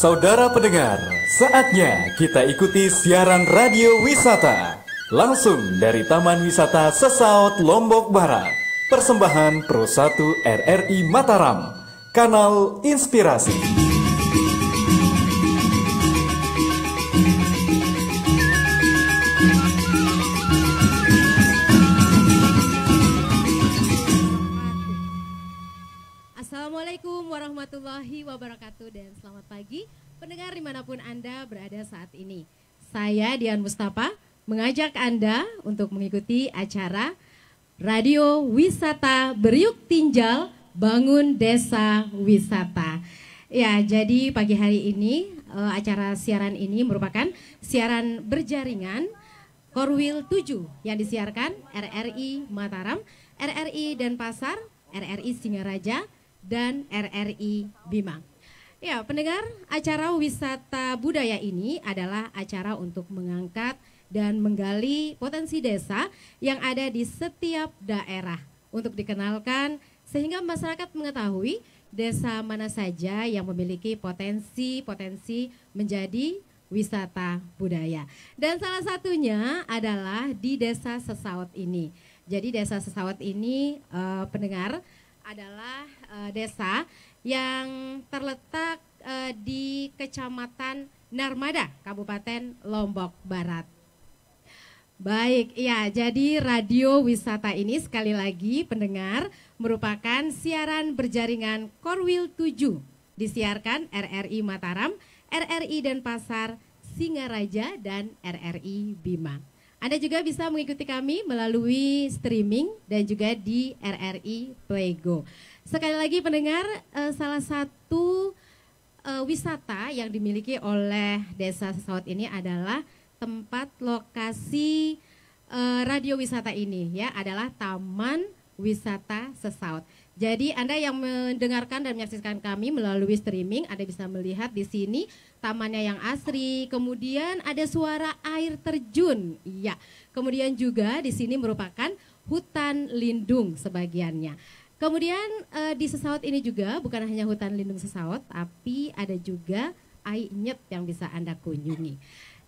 Saudara pendengar, saatnya kita ikuti siaran radio wisata langsung dari Taman Wisata Sesaut Lombok Barat. Persembahan Pro 1 RRI Mataram, Kanal Inspirasi. Assalamualaikum warahmatullahi wabarakatuh dan selamat pagi pendengar dimanapun Anda berada saat ini. Saya Dian Mustafa mengajak Anda untuk mengikuti acara Radio Wisata Beriuk Tinjal Bangun Desa Wisata. Ya, jadi pagi hari ini acara siaran ini merupakan siaran berjaringan Korwil 7 yang disiarkan RRI Mataram, RRI Denpasar, RRI Singaraja, dan RRI Bima. Ya, pendengar, acara wisata budaya ini adalah acara untuk mengangkat dan menggali potensi desa yang ada di setiap daerah untuk dikenalkan sehingga masyarakat mengetahui desa mana saja yang memiliki potensi menjadi wisata budaya. Dan salah satunya adalah di Desa Sesaut ini. Jadi Desa Sesaut ini pendengar adalah desa yang terletak di Kecamatan Narmada, Kabupaten Lombok Barat. Baik, ya, jadi radio wisata ini sekali lagi pendengar merupakan siaran berjaringan Korwil 7, disiarkan RRI Mataram, RRI Denpasar, Singaraja, dan RRI Bima. Anda juga bisa mengikuti kami melalui streaming dan juga di RRI Playgo. Sekali lagi pendengar, salah satu wisata yang dimiliki oleh Desa Sesaut ini adalah tempat lokasi radio wisata ini, ya, adalah Taman Wisata Sesaut. Jadi Anda yang mendengarkan dan menyaksikan kami melalui streaming, Anda bisa melihat di sini tamannya yang asri, kemudian ada suara air terjun, iya. Kemudian juga di sini merupakan hutan lindung sebagiannya. Kemudian di Sesaut ini juga bukan hanya hutan lindung Sesaut, tapi ada juga Ainyet yang bisa Anda kunjungi.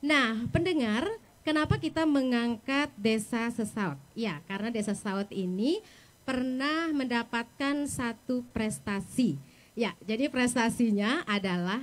Nah, pendengar, kenapa kita mengangkat Desa Sesaut? Ya, karena Desa Sesaut ini pernah mendapatkan satu prestasi. Ya, jadi prestasinya adalah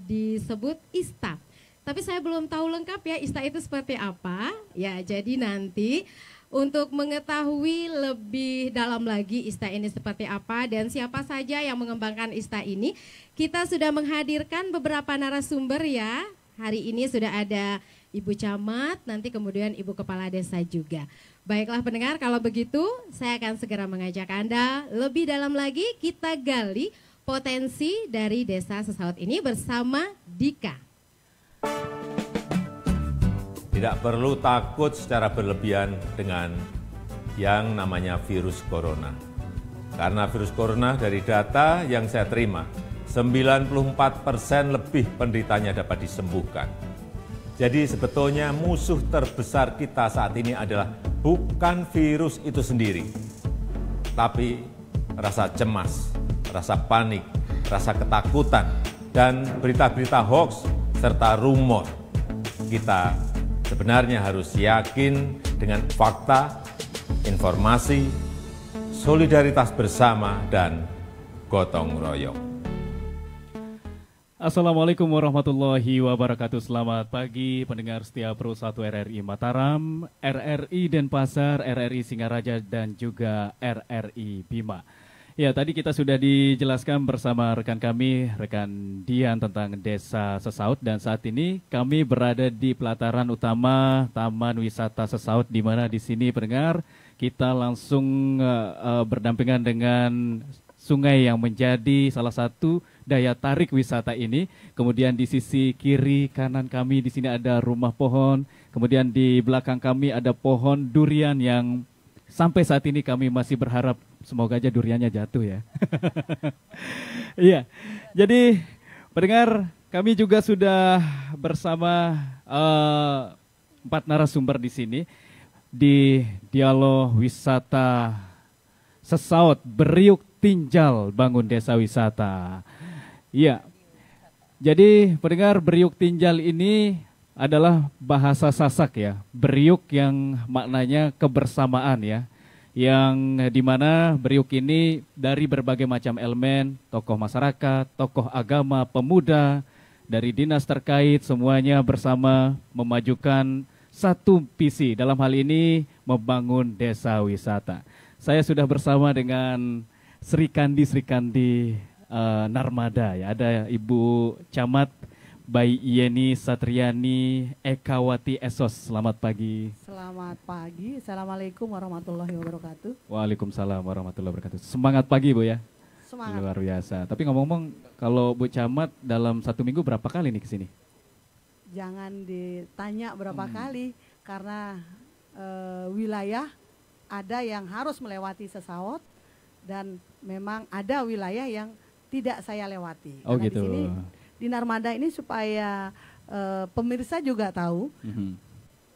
disebut ISTA. Tapi saya belum tahu lengkap ya ISTA itu seperti apa. Ya, jadi nanti untuk mengetahui lebih dalam lagi ISTA ini seperti apa dan siapa saja yang mengembangkan ISTA ini, kita sudah menghadirkan beberapa narasumber ya. Hari ini sudah ada Ibu Camat, nanti kemudian Ibu Kepala Desa juga. Baiklah pendengar, kalau begitu saya akan segera mengajak Anda lebih dalam lagi kita gali potensi dari Desa Sesaut ini bersama Dika. Tidak perlu takut secara berlebihan dengan yang namanya virus corona. Karena virus corona dari data yang saya terima, 94% lebih penderitanya dapat disembuhkan. Jadi sebetulnya musuh terbesar kita saat ini adalah bukan virus itu sendiri, tapi rasa cemas, rasa panik, rasa ketakutan, dan berita-berita hoax serta rumor. Kita sebenarnya harus yakin dengan fakta, informasi, solidaritas bersama, dan gotong royong. Assalamualaikum warahmatullahi wabarakatuh. Selamat pagi pendengar setia Pro 1 RRI Mataram, RRI Denpasar, RRI Singaraja, dan juga RRI Bima. Ya, tadi kita sudah dijelaskan bersama rekan kami, rekan Dian, tentang Desa Sesaut, dan saat ini kami berada di pelataran utama Taman Wisata Sesaut, di mana di sini pendengar kita langsung berdampingan dengan sungai yang menjadi salah satu daya tarik wisata ini. Kemudian di sisi kiri kanan kami di sini ada rumah pohon. Kemudian di belakang kami ada pohon durian yang sampai saat ini kami masih berharap semoga aja duriannya jatuh ya. Iya. Jadi pendengar, kami juga sudah bersama 4 narasumber di sini di dialog wisata Sesaut Beriuk Tinjal Bangun Desa Wisata. Iya. Jadi pendengar, Beriuk Tinjal ini adalah bahasa Sasak ya. Beriuk yang maknanya kebersamaan ya. Yang dimana Beriuk ini dari berbagai macam elemen, tokoh masyarakat, tokoh agama, pemuda, dari dinas terkait, semuanya bersama memajukan satu visi. Dalam hal ini membangun desa wisata. Saya sudah bersama dengan Sri Kandi Narmada ya. Ada Ibu Camat Bayi Yeni Satriani Ekawati Esos. Selamat pagi. Selamat pagi. Assalamualaikum warahmatullahi wabarakatuh. Waalaikumsalam warahmatullahi wabarakatuh. Semangat pagi Bu ya. Semangat. Luar biasa. Tapi ngomong-ngomong, kalau Bu Camat dalam 1 minggu berapa kali nih ke sini? Jangan ditanya berapa kali karena wilayah ada yang harus melewati Sesaut dan memang ada wilayah yang tidak saya lewati. Oh karena gitu. Di sini di Narmada ini supaya pemirsa juga tahu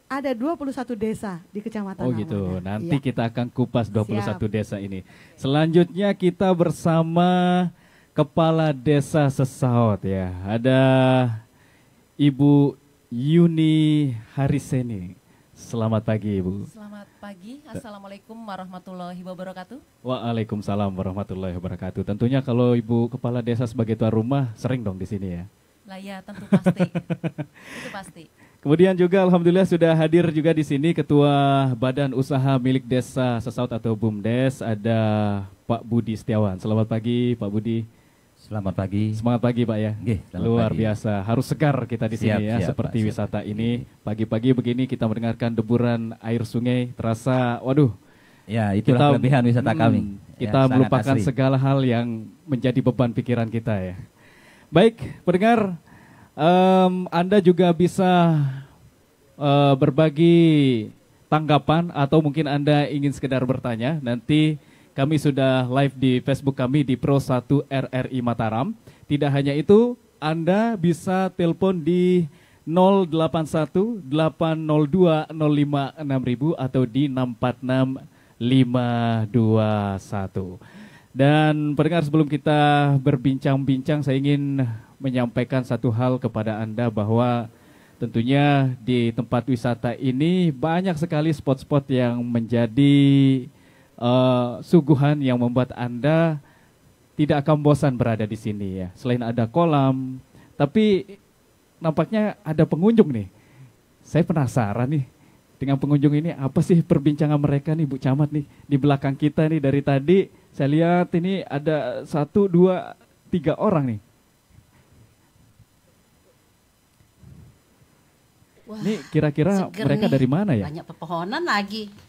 ada 21 desa di Kecamatan Oh Narmada. gitu, nanti Iya. kita akan kupas 21 Siap. desa ini. Selanjutnya kita bersama Kepala Desa Sesaut ya. Ada Ibu Yuni Hariseni. Selamat pagi Ibu. Selamat pagi, Assalamualaikum warahmatullahi wabarakatuh. Waalaikumsalam warahmatullahi wabarakatuh. Tentunya kalau Ibu Kepala Desa sebagai tuan rumah sering dong di sini ya. Lah ya, tentu pasti. Itu pasti. Kemudian juga alhamdulillah sudah hadir juga di sini Ketua Badan Usaha Milik Desa Sesaut atau BUMDes, ada Pak Budi Setiawan. Selamat pagi Pak Budi. Selamat pagi. Semangat pagi Pak ya. Nggih, selamat Luar pagi. biasa, harus segar kita di Siap, sini ya. siap, Seperti Pak, siap. wisata ini pagi-pagi begini kita mendengarkan deburan air sungai, terasa waduh. Ya, itulah kelebihan wisata kami. Kita Ya, sangat melupakan asri. segala hal yang menjadi beban pikiran kita ya. Baik, pendengar, Anda juga bisa berbagi tanggapan atau mungkin Anda ingin sekedar bertanya. Nanti kami sudah live di Facebook kami di Pro1 RRI Mataram. Tidak hanya itu, Anda bisa telepon di 081 802 05 6000 atau di 646 521. Dan pendengar, sebelum kita berbincang-bincang, saya ingin menyampaikan satu hal kepada Anda bahwa tentunya di tempat wisata ini banyak sekali spot-spot yang menjadi suguhan yang membuat Anda tidak akan bosan berada di sini ya. Selain ada kolam, tapi nampaknya ada pengunjung nih. Saya penasaran nih dengan pengunjung ini, apa sih perbincangan mereka nih Bu Camat nih di belakang kita nih. Dari tadi saya lihat ini ada 1, 2, 3 orang nih. Wah, Ini kira-kira seger mereka nih. dari mana ya? Banyak pepohonan lagi.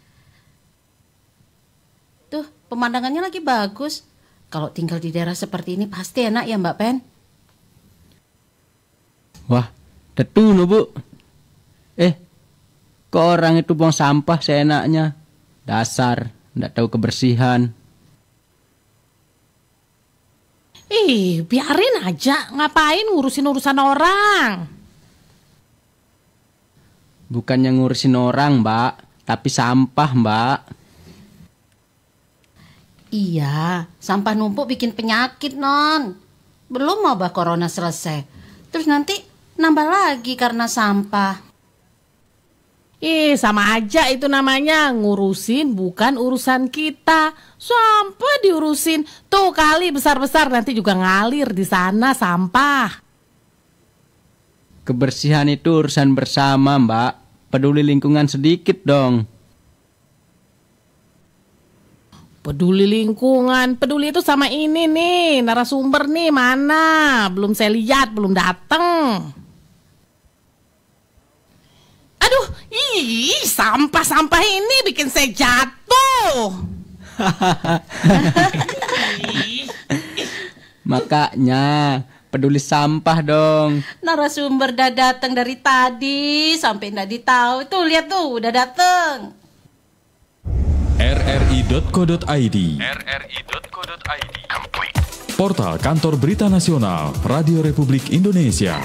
Tuh, pemandangannya lagi bagus. Kalau tinggal di daerah seperti ini pasti enak ya Mbak Pen? Wah, tentu loh Bu. Kok orang itu buang sampah seenaknya? Dasar, nggak tahu kebersihan. Biarin aja, ngapain ngurusin urusan orang? Bukannya ngurusin orang, Mbak, tapi sampah, Mbak. Iya, sampah numpuk bikin penyakit non. Belum mau bah corona selesai. Terus nanti nambah lagi karena sampah. Sama aja itu namanya ngurusin bukan urusan kita. Sampah diurusin. Tuh kali besar-besar nanti juga ngalir di sana sampah. Kebersihan itu urusan bersama, Mbak. Peduli lingkungan sedikit dong. Peduli lingkungan, peduli itu sama ini nih, narasumber nih mana? Belum saya lihat, belum dateng. Aduh, sampah-sampah ini bikin saya jatuh. Makanya peduli sampah dong. Narasumber udah datang dari tadi sampai nggak ditahu. Tuh lihat tuh udah dateng. rri.co.id Portal Kantor Berita Nasional Radio Republik Indonesia.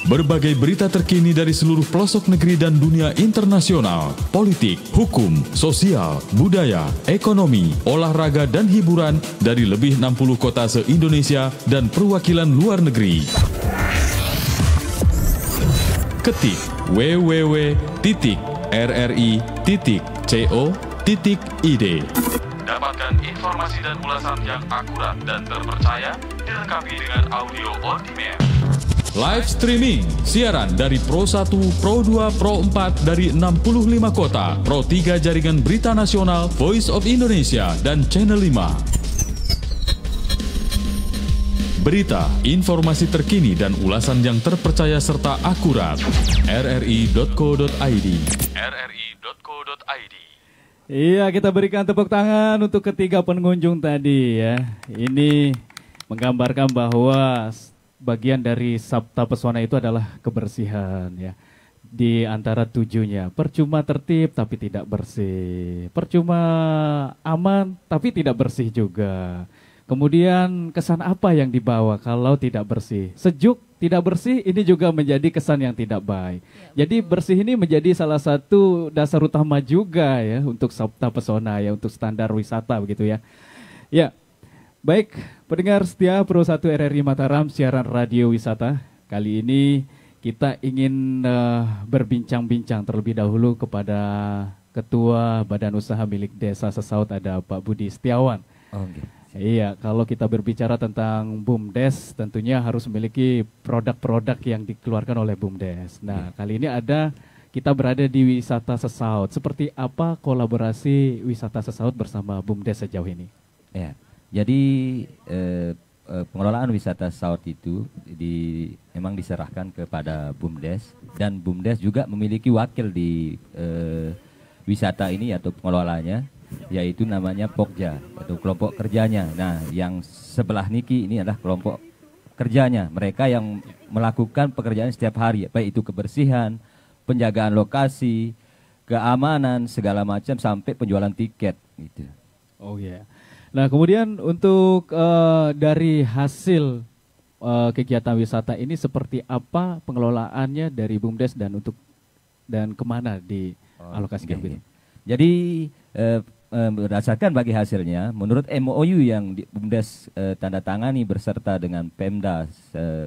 Berbagai berita terkini dari seluruh pelosok negeri dan dunia internasional, politik, hukum, sosial, budaya, ekonomi, olahraga dan hiburan dari lebih 60 kota se-Indonesia dan perwakilan luar negeri. Ketik www.rri.co.id. Dapatkan informasi dan ulasan yang akurat dan terpercaya dilengkapi dengan audio on demand. Live streaming, siaran dari Pro 1, Pro 2, Pro 4 dari 65 kota, Pro 3 Jaringan Berita Nasional, Voice of Indonesia, dan Channel 5. Berita, informasi terkini dan ulasan yang terpercaya serta akurat. rri.co.id. rri.co.id. Iya, kita berikan tepuk tangan untuk ketiga pengunjung tadi ya. Ini menggambarkan bahwa bagian dari Sabta Pesona itu adalah kebersihan ya. Di antara tujuhnya, percuma tertib tapi tidak bersih, percuma aman tapi tidak bersih juga. Kemudian kesan apa yang dibawa kalau tidak bersih? Sejuk, tidak bersih, ini juga menjadi kesan yang tidak baik. Jadi bersih ini menjadi salah satu dasar utama juga ya untuk Sabta Pesona ya, untuk standar wisata begitu ya. Ya. Baik, pendengar setia Pro 1 RRI Mataram, siaran radio wisata. Kali ini kita ingin berbincang-bincang terlebih dahulu kepada Ketua Badan Usaha milik Desa Sesaut, ada Pak Budi Setiawan. Iya, kalau kita berbicara tentang BUMDes, tentunya harus memiliki produk-produk yang dikeluarkan oleh BUMDes. Nah, kali ini kita berada di wisata Sesaut. Seperti apa kolaborasi wisata Sesaut bersama BUMDes sejauh ini? Ya. Jadi pengelolaan wisata Sesaut itu memang diserahkan kepada BUMDes, dan BUMDes juga memiliki wakil di wisata ini atau pengelolanya, yaitu namanya Pokja atau kelompok kerjanya. Nah, yang sebelah Niki ini adalah kelompok kerjanya, mereka yang melakukan pekerjaan setiap hari, baik itu kebersihan, penjagaan lokasi, keamanan, segala macam sampai penjualan tiket gitu. Oh ya. Yeah. Nah, kemudian untuk dari hasil kegiatan wisata ini seperti apa pengelolaannya dari BUMDes dan kemana dialokasikan? Okay. Jadi berdasarkan bagi hasilnya, menurut MOU yang BUMDes tanda tangani berserta dengan Pemda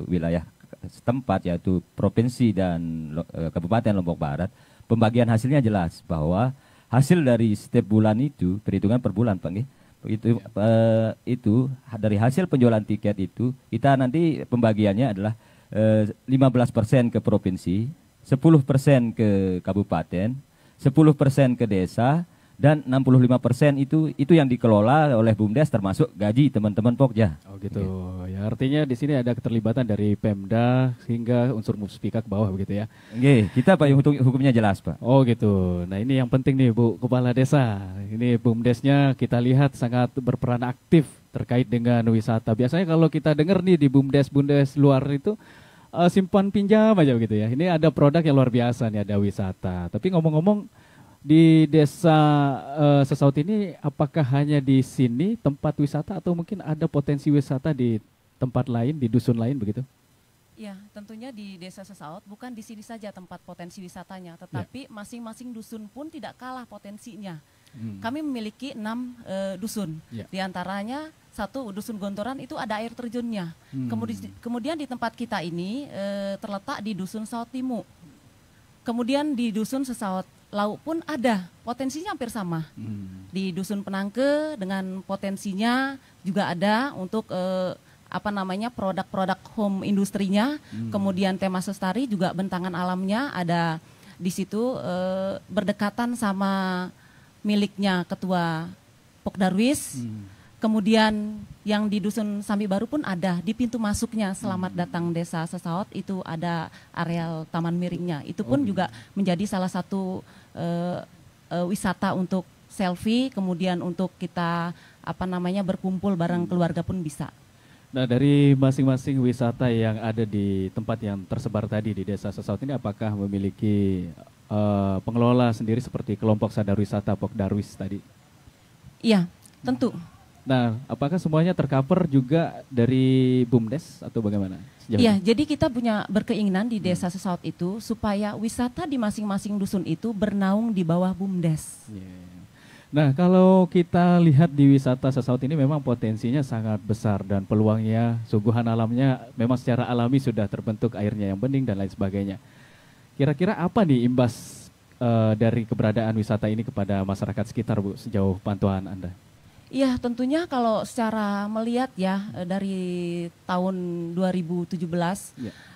wilayah setempat, yaitu Provinsi dan Kabupaten Lombok Barat, pembagian hasilnya jelas bahwa hasil dari setiap bulan itu, perhitungan per bulan Pak, itu dari hasil penjualan tiket itu kita nanti pembagiannya adalah 15% ke provinsi, 10% ke kabupaten, 10% ke desa, dan 65% itu yang dikelola oleh BUMDes termasuk gaji teman-teman Pokja. Oh gitu. Ya, artinya di sini ada keterlibatan dari Pemda hingga unsur Muspika ke bawah begitu ya. Oke, kita Pak hukumnya jelas Pak. Oh gitu. Nah, ini yang penting nih Bu Kepala Desa. Ini BUMDesnya kita lihat sangat berperan aktif terkait dengan wisata. Biasanya kalau kita dengar nih di BUMDes luar itu simpan pinjam aja begitu ya. Ini ada produk yang luar biasa nih, ada wisata. Tapi ngomong-ngomong, di desa Sesaut ini apakah hanya di sini tempat wisata atau mungkin ada potensi wisata di tempat lain, di dusun lain begitu? Ya, tentunya di desa Sesaut bukan di sini saja tempat potensi wisatanya, tetapi masing-masing dusun pun tidak kalah potensinya. Kami memiliki 6 dusun, di antaranya satu dusun Gontoran itu ada air terjunnya. Kemudian di tempat kita ini terletak di dusun Saut Timu. Kemudian di dusun Sesaut Lauk pun ada, potensinya hampir sama. Di dusun Penangke dengan potensinya juga ada untuk produk-produk home industrinya. Kemudian Tema Sestari juga bentangan alamnya ada di situ, berdekatan sama miliknya Ketua Pokdarwis. Kemudian yang di dusun Sambi Baru pun ada, di pintu masuknya selamat datang desa Sesaut itu ada areal taman miringnya. Itu pun juga menjadi salah satu wisata untuk selfie, kemudian untuk kita berkumpul bareng keluarga pun bisa. Nah, dari masing-masing wisata yang ada di tempat yang tersebar tadi di desa Sesaut ini, apakah memiliki pengelola sendiri seperti kelompok sadar wisata Pokdarwis tadi? Iya, tentu. Nah, apakah semuanya tercover juga dari BUMDes atau bagaimana? Iya, jadi kita punya berkeinginan di Desa Sesaut itu supaya wisata di masing-masing dusun itu bernaung di bawah BUMDes. Nah, kalau kita lihat di wisata Sesaut ini memang potensinya sangat besar dan peluangnya, suguhan alamnya memang secara alami sudah terbentuk, airnya yang bening dan lain sebagainya. Kira-kira apa nih imbas dari keberadaan wisata ini kepada masyarakat sekitar, Bu, sejauh pantauan Anda? Iya, tentunya kalau secara melihat ya dari tahun 2017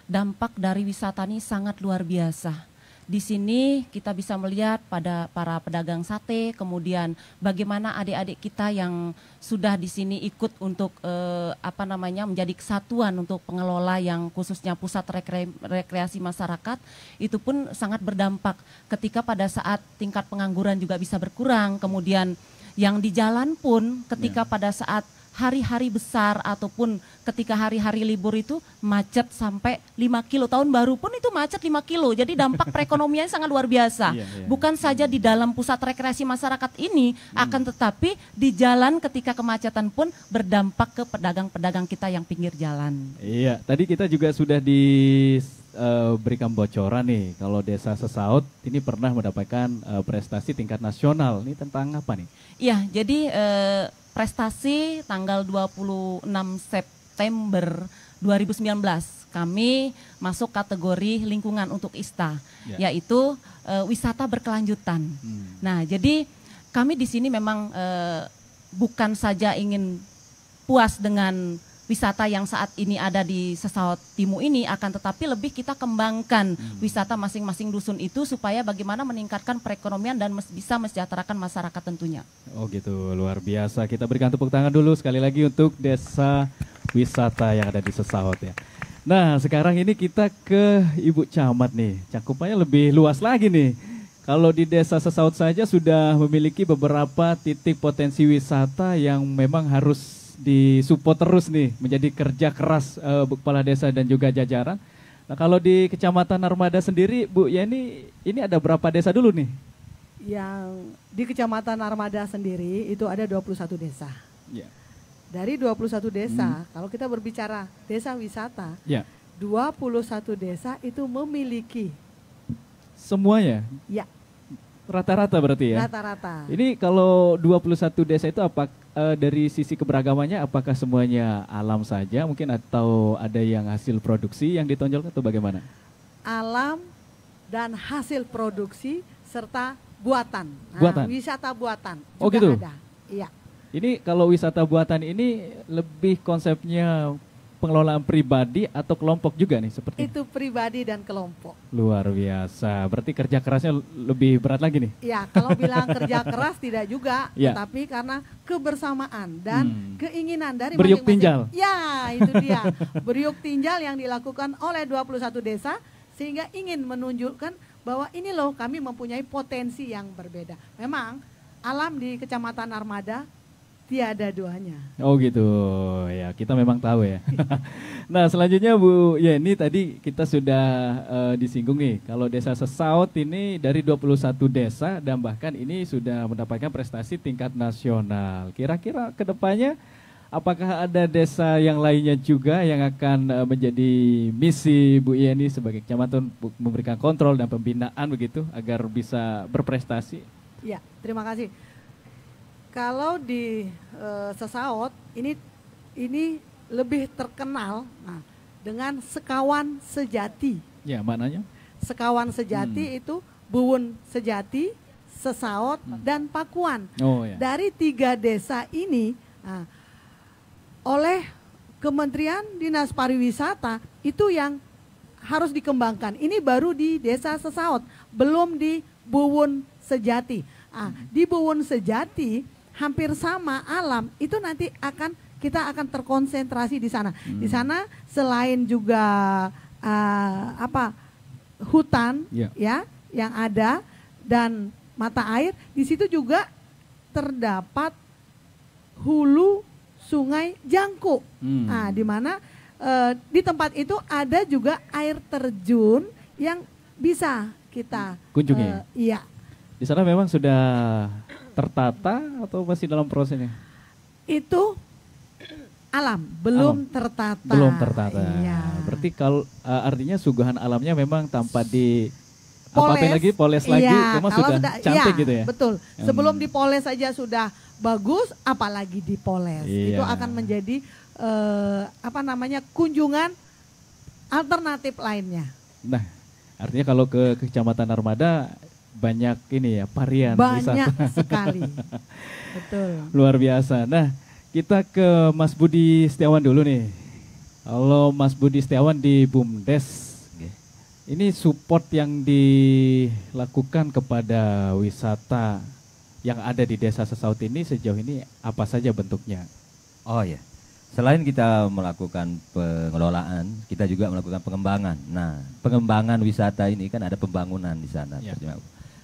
dampak dari wisata ini sangat luar biasa. Di sini kita bisa melihat pada para pedagang sate, kemudian bagaimana adik-adik kita yang sudah di sini ikut untuk menjadi kesatuan untuk pengelola yang khususnya pusat rekreasi masyarakat, itu pun sangat berdampak ketika pada saat tingkat pengangguran juga bisa berkurang, kemudian yang di jalan pun ketika pada saat hari-hari besar ataupun ketika hari-hari libur itu macet sampai 5 kilo. Tahun baru pun itu macet 5 kilo. Jadi dampak perekonomian sangat luar biasa. Bukan saja di dalam pusat rekreasi masyarakat ini, akan tetapi di jalan ketika kemacetan pun berdampak ke pedagang-pedagang kita yang pinggir jalan. Iya, tadi kita juga sudah diberikan bocoran nih, kalau Desa Sesaut ini pernah mendapatkan prestasi tingkat nasional. Ini tentang apa nih? Iya, jadi prestasi tanggal 26 September 2019 kami masuk kategori lingkungan untuk ISTA, yaitu wisata berkelanjutan. Nah, jadi kami di sini memang bukan saja ingin puas dengan wisata yang saat ini ada di Sesaut Timu ini, akan tetapi lebih kita kembangkan wisata masing-masing dusun itu supaya bagaimana meningkatkan perekonomian dan bisa mesejahterakan masyarakat tentunya. Oh gitu, luar biasa. Kita berikan tepuk tangan dulu sekali lagi untuk desa wisata yang ada di Sesaut ya. Nah, sekarang ini kita ke Ibu Camat nih, cakupannya lebih luas lagi nih. Kalau di Desa Sesaut saja sudah memiliki beberapa titik potensi wisata yang memang harus disupport terus nih, menjadi kerja keras kepala desa dan juga jajaran. Nah, kalau di Kecamatan Narmada sendiri, Bu Yani, ini ada berapa desa dulu nih? Yang di Kecamatan Narmada sendiri itu ada 21 desa. Dari 21 desa, kalau kita berbicara desa wisata, 21 desa itu memiliki. Semuanya? Ya. Rata-rata berarti ya? Rata-rata. Ini kalau 21 desa itu apa dari sisi keberagamannya, apakah semuanya alam saja mungkin atau ada yang hasil produksi yang ditonjolkan atau bagaimana? Alam dan hasil produksi serta buatan. Buatan? Wisata buatan juga gitu? ada. Iya. Ini kalau wisata buatan ini lebih konsepnya pengelolaan pribadi atau kelompok juga nih seperti itu? Pribadi dan kelompok. Luar biasa, berarti kerja kerasnya lebih berat lagi nih? Ya, kalau bilang kerja keras tidak juga, tetapi karena kebersamaan dan keinginan dari beriuk tinjal. Ya, itu dia. Beriuk tinjal yang dilakukan oleh 21 desa sehingga ingin menunjukkan bahwa ini loh kami mempunyai potensi yang berbeda. Memang alam di Kecamatan Narmada tiada duanya. Oh gitu, ya kita memang tahu ya. Nah selanjutnya Bu Yeni, tadi kita sudah disinggung nih, kalau Desa Sesaut ini dari 21 desa dan bahkan ini sudah mendapatkan prestasi tingkat nasional. Kira-kira kedepannya apakah ada desa yang lainnya juga yang akan menjadi misi Bu Yeni sebagai kecamatan memberikan kontrol dan pembinaan begitu agar bisa berprestasi? Ya, terima kasih. Kalau di Sesaut ini lebih terkenal dengan sekawan sejati. Ya, maknanya? Sekawan sejati itu Buwun Sejati, Sesaut dan Pakuan. Oh, ya. Dari 3 desa ini oleh Kementerian Dinas Pariwisata itu yang harus dikembangkan. Ini baru di Desa Sesaut, belum di Buwun Sejati. Di Buwun Sejati hampir sama alam itu nanti kita akan terkonsentrasi di sana. Di sana selain juga hutan ya yang ada dan mata air, di situ juga terdapat hulu Sungai Jangkuk. Di mana di tempat itu ada juga air terjun yang bisa kita kunjungi. Iya. Di sana memang sudah tertata atau masih dalam prosesnya? itu alam, belum tertata. Belum tertata. Iya. Berarti kalau artinya suguhan alamnya memang tanpa di poles lagi, iya, cuma kalau sudah cantik gitu ya. Betul. Sebelum dipoles saja sudah bagus, apalagi dipoles. Iya. Itu akan menjadi kunjungan alternatif lainnya. Nah, artinya kalau ke Kecamatan Armada banyak ini ya varian banyak wisata. sekali. Betul. Luar biasa. Nah, kita ke Mas Budi Setiawan dulu nih. Halo Mas Budi Setiawan di BUMDes. Ini support yang dilakukan kepada wisata yang ada di Desa Sesaut ini sejauh ini apa saja bentuknya? Oh ya, selain kita melakukan pengelolaan, kita juga melakukan pengembangan. Nah, pengembangan wisata ini kan ada pembangunan di sana. Ya.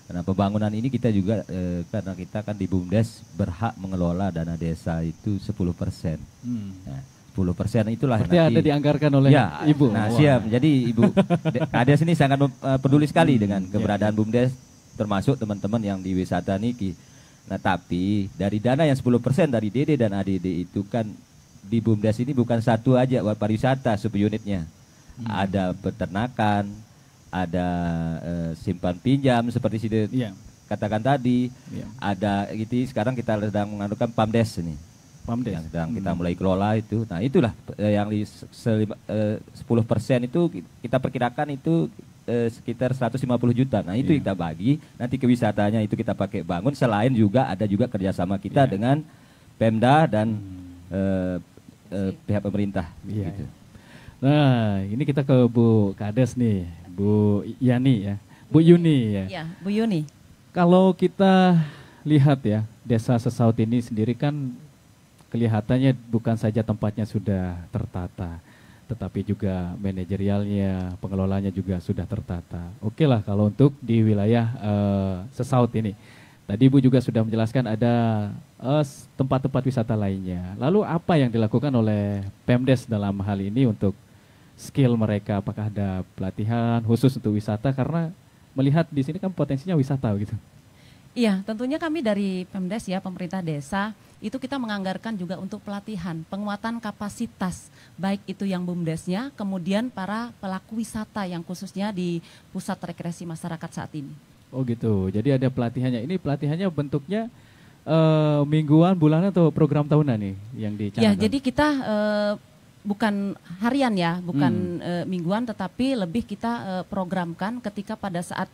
Karena pembangunan ini kita juga, karena kita kan di BUMDes berhak mengelola dana desa itu 10%. Nah, 10% itulah berarti nanti ada dianggarkan oleh ya, Ibu. Nah, siap. Jadi Ibu Kades ini sangat peduli sekali dengan keberadaan BUMDes, termasuk teman-teman yang di wisata niki. Nah, tapi dari dana yang 10% dari DD dan ADD itu kan di BUMDes ini bukan satu aja pariwisata subunitnya. Ada peternakan, ada simpan pinjam seperti katakan tadi. Ada gitu, sekarang kita sedang menganukan PAMDes ini. Yang sedang kita mulai kelola itu. Nah, itulah yang 10% itu kita perkirakan itu sekitar 150 juta. Nah, itu kita bagi, nanti ke wisatanya itu kita pakai bangun. Selain juga ada juga kerjasama kita dengan Pemda dan pihak pemerintah. Gitu. Nah, ini kita ke Bu Kades nih, Bu Yani ya, Bu Yuni ya. Ya, Bu Yuni. Kalau kita lihat ya, Desa Sesaut ini sendiri kan kelihatannya bukan saja tempatnya sudah tertata, tetapi juga manajerialnya, pengelolanya juga sudah tertata. Oke lah kalau untuk di wilayah Sesaut ini. Tadi Ibu juga sudah menjelaskan ada tempat-tempat wisata lainnya. Lalu apa yang dilakukan oleh Pemdes dalam hal ini untuk skill mereka? Apakah ada pelatihan khusus untuk wisata? Karena melihat di sini kan potensinya wisata gitu. Iya, tentunya kami dari Pemdes ya, pemerintah desa, itu kita menganggarkan juga untuk pelatihan, penguatan kapasitas, baik itu yang BUMDesnya, kemudian para pelaku wisata yang khususnya di pusat rekreasi masyarakat saat ini. Oh gitu, jadi ada pelatihannya. Ini pelatihannya bentuknya mingguan, bulanan atau program tahunan nih yang dicanangkan? Ya, jadi kita bukan harian ya, bukan mingguan, tetapi lebih kita programkan ketika pada saat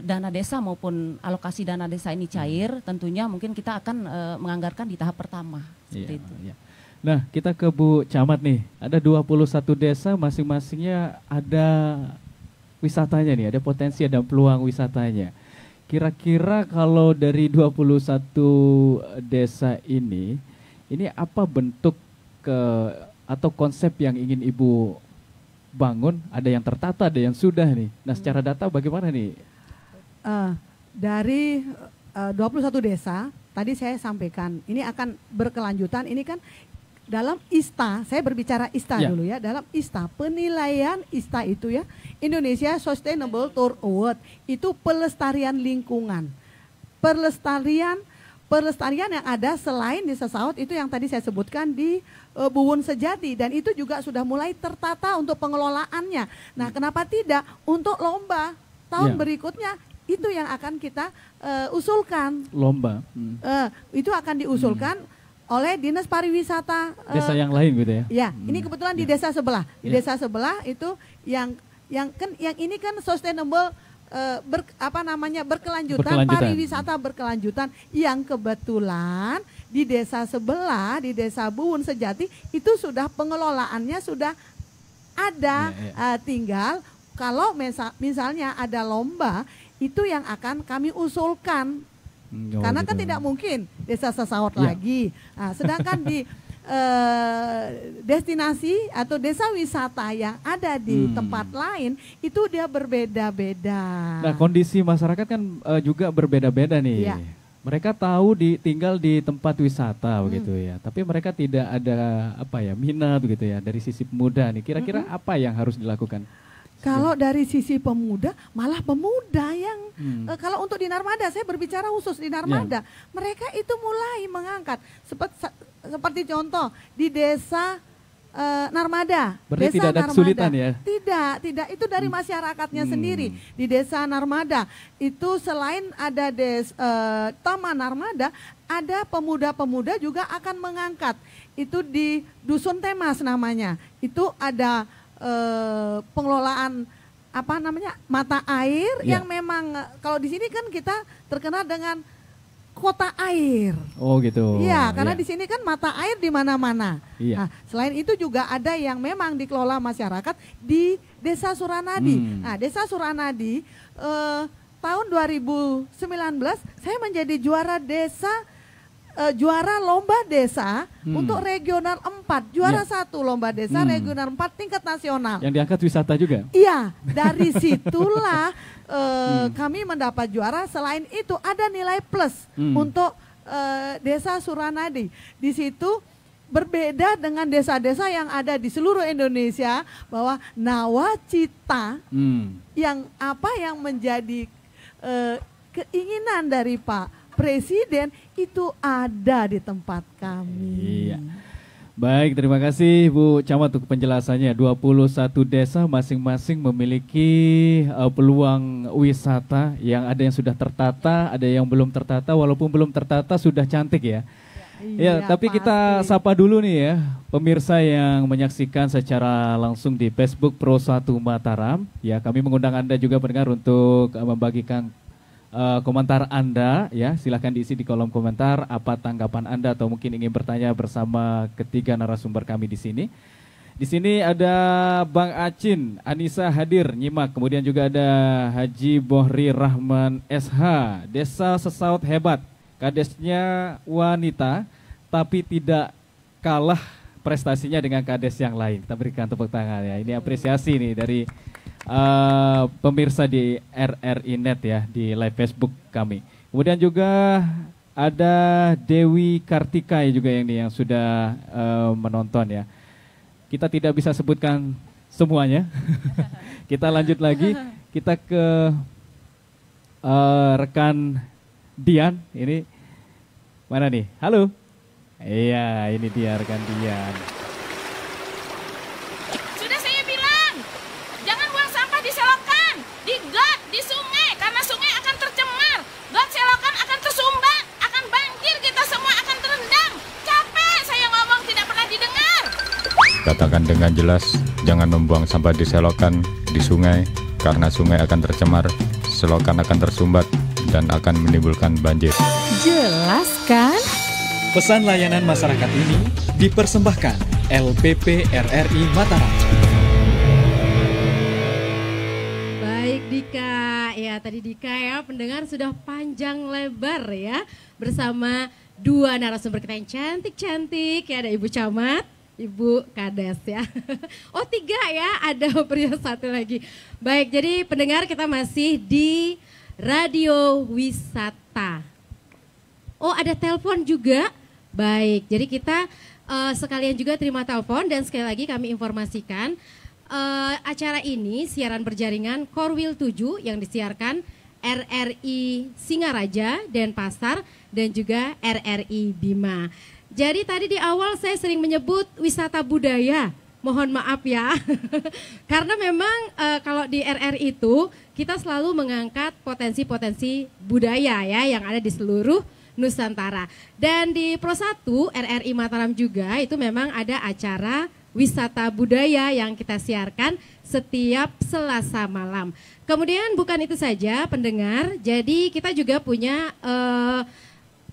dana desa maupun alokasi dana desa ini cair, tentunya mungkin kita akan menganggarkan di tahap pertama. Seperti itu. Iya. Nah, kita ke Bu Camat nih, ada 21 desa, masing-masingnya ada wisatanya nih, ada potensi, ada peluang wisatanya. Kira-kira kalau dari 21 desa ini apa bentuk atau konsep yang ingin Ibu bangun? Ada yang tertata, ada yang sudah nih. Nah, secara data bagaimana nih? Dari 21 desa, tadi saya sampaikan, ini akan berkelanjutan. Ini kan dalam ISTA, saya berbicara ISTA dulu ya. Dalam ISTA, penilaian ISTA itu ya, Indonesia Sustainable Tour Award, itu pelestarian lingkungan. Pelestarian yang ada selain di Sesaut itu yang tadi saya sebutkan di Buwun Sejati, dan itu juga sudah mulai tertata untuk pengelolaannya. Nah, kenapa tidak untuk lomba tahun berikutnya itu yang akan kita usulkan. Lomba. Itu akan diusulkan oleh Dinas Pariwisata desa yang lain gitu ya. Ya, ini kebetulan di desa sebelah. Di desa sebelah itu yang ini kan sustainable berkelanjutan, pariwisata berkelanjutan, yang kebetulan di desa sebelah, di desa Buwun Sejati itu sudah pengelolaannya sudah ada. Tinggal kalau misalnya ada lomba itu yang akan kami usulkan. Karena kan tidak mungkin desa Sesaut lagi. Nah, sedangkan di destinasi atau desa wisata yang ada di tempat lain itu dia berbeda-beda. Nah, kondisi masyarakat kan juga berbeda-beda nih. Mereka tahu tinggal di tempat wisata begitu ya, tapi mereka tidak ada minat begitu ya dari sisi pemuda nih. Kira-kira apa yang harus dilakukan? Kalau dari sisi pemuda, malah pemuda yang kalau untuk di Narmada, saya berbicara khusus di Narmada, mereka itu mulai mengangkat seperti contoh di desa Narmada. Berarti desa tidak ada Narmada. kesulitan ya? Tidak. Itu dari masyarakatnya sendiri. Di desa Narmada itu selain ada Taman Narmada, ada pemuda-pemuda juga akan mengangkat. Itu di Dusun Temas namanya. Itu ada pengelolaan mata air yang memang kalau di sini kan kita terkenal dengan kota air. Oh gitu. Iya, karena di sini kan mata air di mana-mana. Iya. Nah, selain itu juga ada yang memang dikelola masyarakat di Desa Suranadi. Nah, Desa Suranadi tahun 2019 saya menjadi juara desa, juara lomba desa untuk regional 4, juara 1 lomba desa regional 4 tingkat nasional. Yang diangkat wisata juga? Iya, dari situlah kami mendapat juara. Selain itu ada nilai plus untuk Desa Suranadi. Di situ berbeda dengan desa-desa yang ada di seluruh Indonesia, bahwa nawacita yang menjadi keinginan dari Pak Presiden itu ada di tempat kami. Iya. Baik, terima kasih Bu Camat untuk penjelasannya. 21 desa masing-masing memiliki peluang wisata, yang ada yang sudah tertata, ada yang belum tertata, walaupun belum tertata sudah cantik ya. Ya, tapi pasti. Kita sapa dulu nih ya, pemirsa yang menyaksikan secara langsung di Facebook Pro 1 Mataram. Ya, kami mengundang Anda juga pendengar untuk membagikan komentar Anda ya, silahkan diisi di kolom komentar apa tanggapan Anda atau mungkin ingin bertanya bersama ketiga narasumber kami di sini. Di sini ada Bang Acin, Anissa hadir nyimak, kemudian juga ada Haji Bohri Rahman SH, Desa Sesaut Hebat, kadesnya wanita tapi tidak kalah prestasinya dengan kades yang lain. Kita berikan tepuk tangan ya. Ini apresiasi nih dari pemirsa di RRI Net ya, di live Facebook kami. Kemudian juga ada Dewi Kartika juga yang sudah menonton ya. Kita tidak bisa sebutkan semuanya. Kita lanjut lagi. Kita ke rekan Dian. Ini mana nih? Halo. Iya, ini dia rekan Dian. Sudah saya bilang, jangan buang sampah di selokan, di got, di sungai, karena sungai akan tercemar. Got selokan akan tersumbat, akan banjir, kita semua akan terendam. Capek saya ngomong, tidak pernah didengar. Katakan dengan jelas, jangan membuang sampah di selokan, di sungai, karena sungai akan tercemar, selokan akan tersumbat, dan akan menimbulkan banjir. Jelas kan? Pesan layanan masyarakat ini dipersembahkan LPP RRI Mataram. Baik Dika, ya tadi Dika ya pendengar sudah panjang lebar ya bersama dua narasumber kita yang cantik-cantik ya, ada Ibu Camat, Ibu Kades ya. Oh 3 ya, ada pria 1 lagi. Baik, jadi pendengar kita masih di Radio Wisata. Oh ada telepon juga. Baik, jadi kita sekalian juga terima telepon dan sekali lagi kami informasikan acara ini siaran berjaringan Korwil 7 yang disiarkan RRI Singaraja, Denpasar dan juga RRI Bima. Jadi tadi di awal saya sering menyebut wisata budaya. Mohon maaf ya, karena memang kalau di RRI itu kita selalu mengangkat potensi-potensi budaya ya yang ada di seluruh Nusantara. Dan di Pro 1 RRI Mataram juga itu memang ada acara wisata budaya yang kita siarkan setiap Selasa malam. Kemudian bukan itu saja pendengar, jadi kita juga punya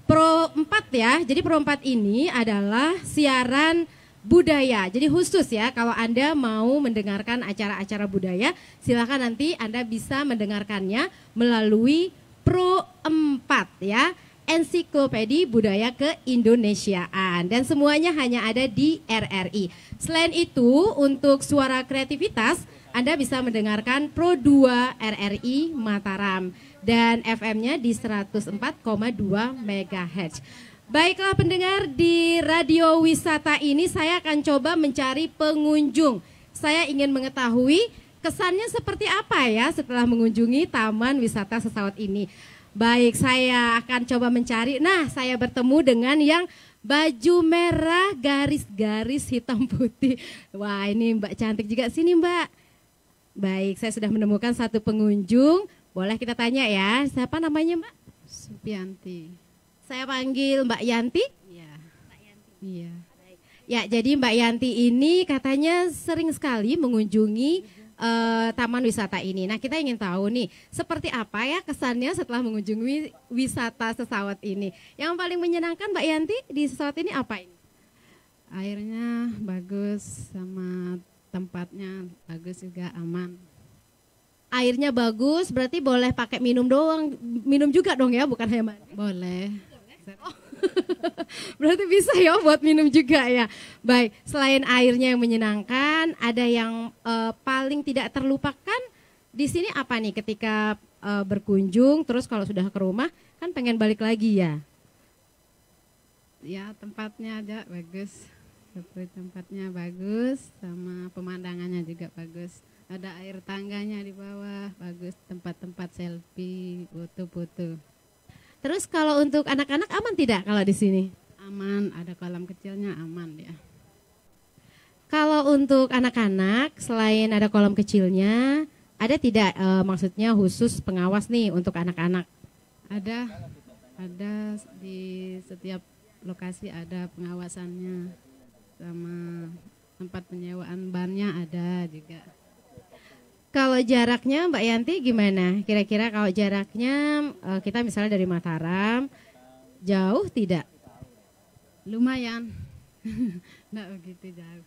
Pro 4 ya. Jadi Pro 4 ini adalah siaran budaya. Jadi khusus ya, kalau Anda mau mendengarkan acara-acara budaya, silakan nanti Anda bisa mendengarkannya melalui Pro 4 ya. Ensiklopedia Budaya Keindonesiaan, dan semuanya hanya ada di RRI. Selain itu, untuk suara kreativitas Anda bisa mendengarkan Pro 2 RRI Mataram dan FM-nya di 104,2 MHz. Baiklah pendengar, di Radio Wisata ini saya akan coba mencari pengunjung. Saya ingin mengetahui kesannya seperti apa ya setelah mengunjungi Taman Wisata Sesaut ini. Baik, saya akan coba mencari. Nah, saya bertemu dengan yang Baju merah, garis-garis hitam putih. Wah, ini Mbak cantik juga. Sini Mbak. Baik, saya sudah menemukan satu pengunjung. Boleh kita tanya ya, siapa namanya Mbak? Supianti. Saya panggil Mbak Yanti. Iya. Mbak Yanti. Iya. Ya, jadi Mbak Yanti ini katanya sering sekali mengunjungi taman wisata ini. Nah, kita ingin tahu nih, seperti apa ya kesannya setelah mengunjungi wisata sesawat ini. Yang paling menyenangkan Mbak Yanti di sesawat ini apa ini? Airnya bagus, sama tempatnya bagus juga, aman. Airnya bagus, berarti boleh pakai minum doang, minum juga dong ya, bukan hanya mandi? Boleh. Oh. Berarti bisa ya buat minum juga ya. Baik, selain airnya yang menyenangkan, ada yang paling tidak terlupakan di sini apa nih ketika berkunjung, terus kalau sudah ke rumah kan pengen balik lagi ya? Ya, tempatnya aja bagus. Seperti tempatnya bagus, sama pemandangannya juga bagus. Ada air tangganya di bawah, bagus, tempat-tempat selfie, foto-foto. Terus kalau untuk anak-anak aman tidak kalau di sini? Aman, ada kolam kecilnya, aman ya. Kalau untuk anak-anak selain ada kolam kecilnya, ada tidak maksudnya khusus pengawas nih untuk anak-anak? Ada di setiap lokasi ada pengawasannya, sama tempat penyewaan bannya ada juga. Kalau jaraknya Mbak Yanti gimana? Kira-kira kalau jaraknya kita misalnya dari Mataram, jauh tidak? Lumayan, tidak begitu jauh.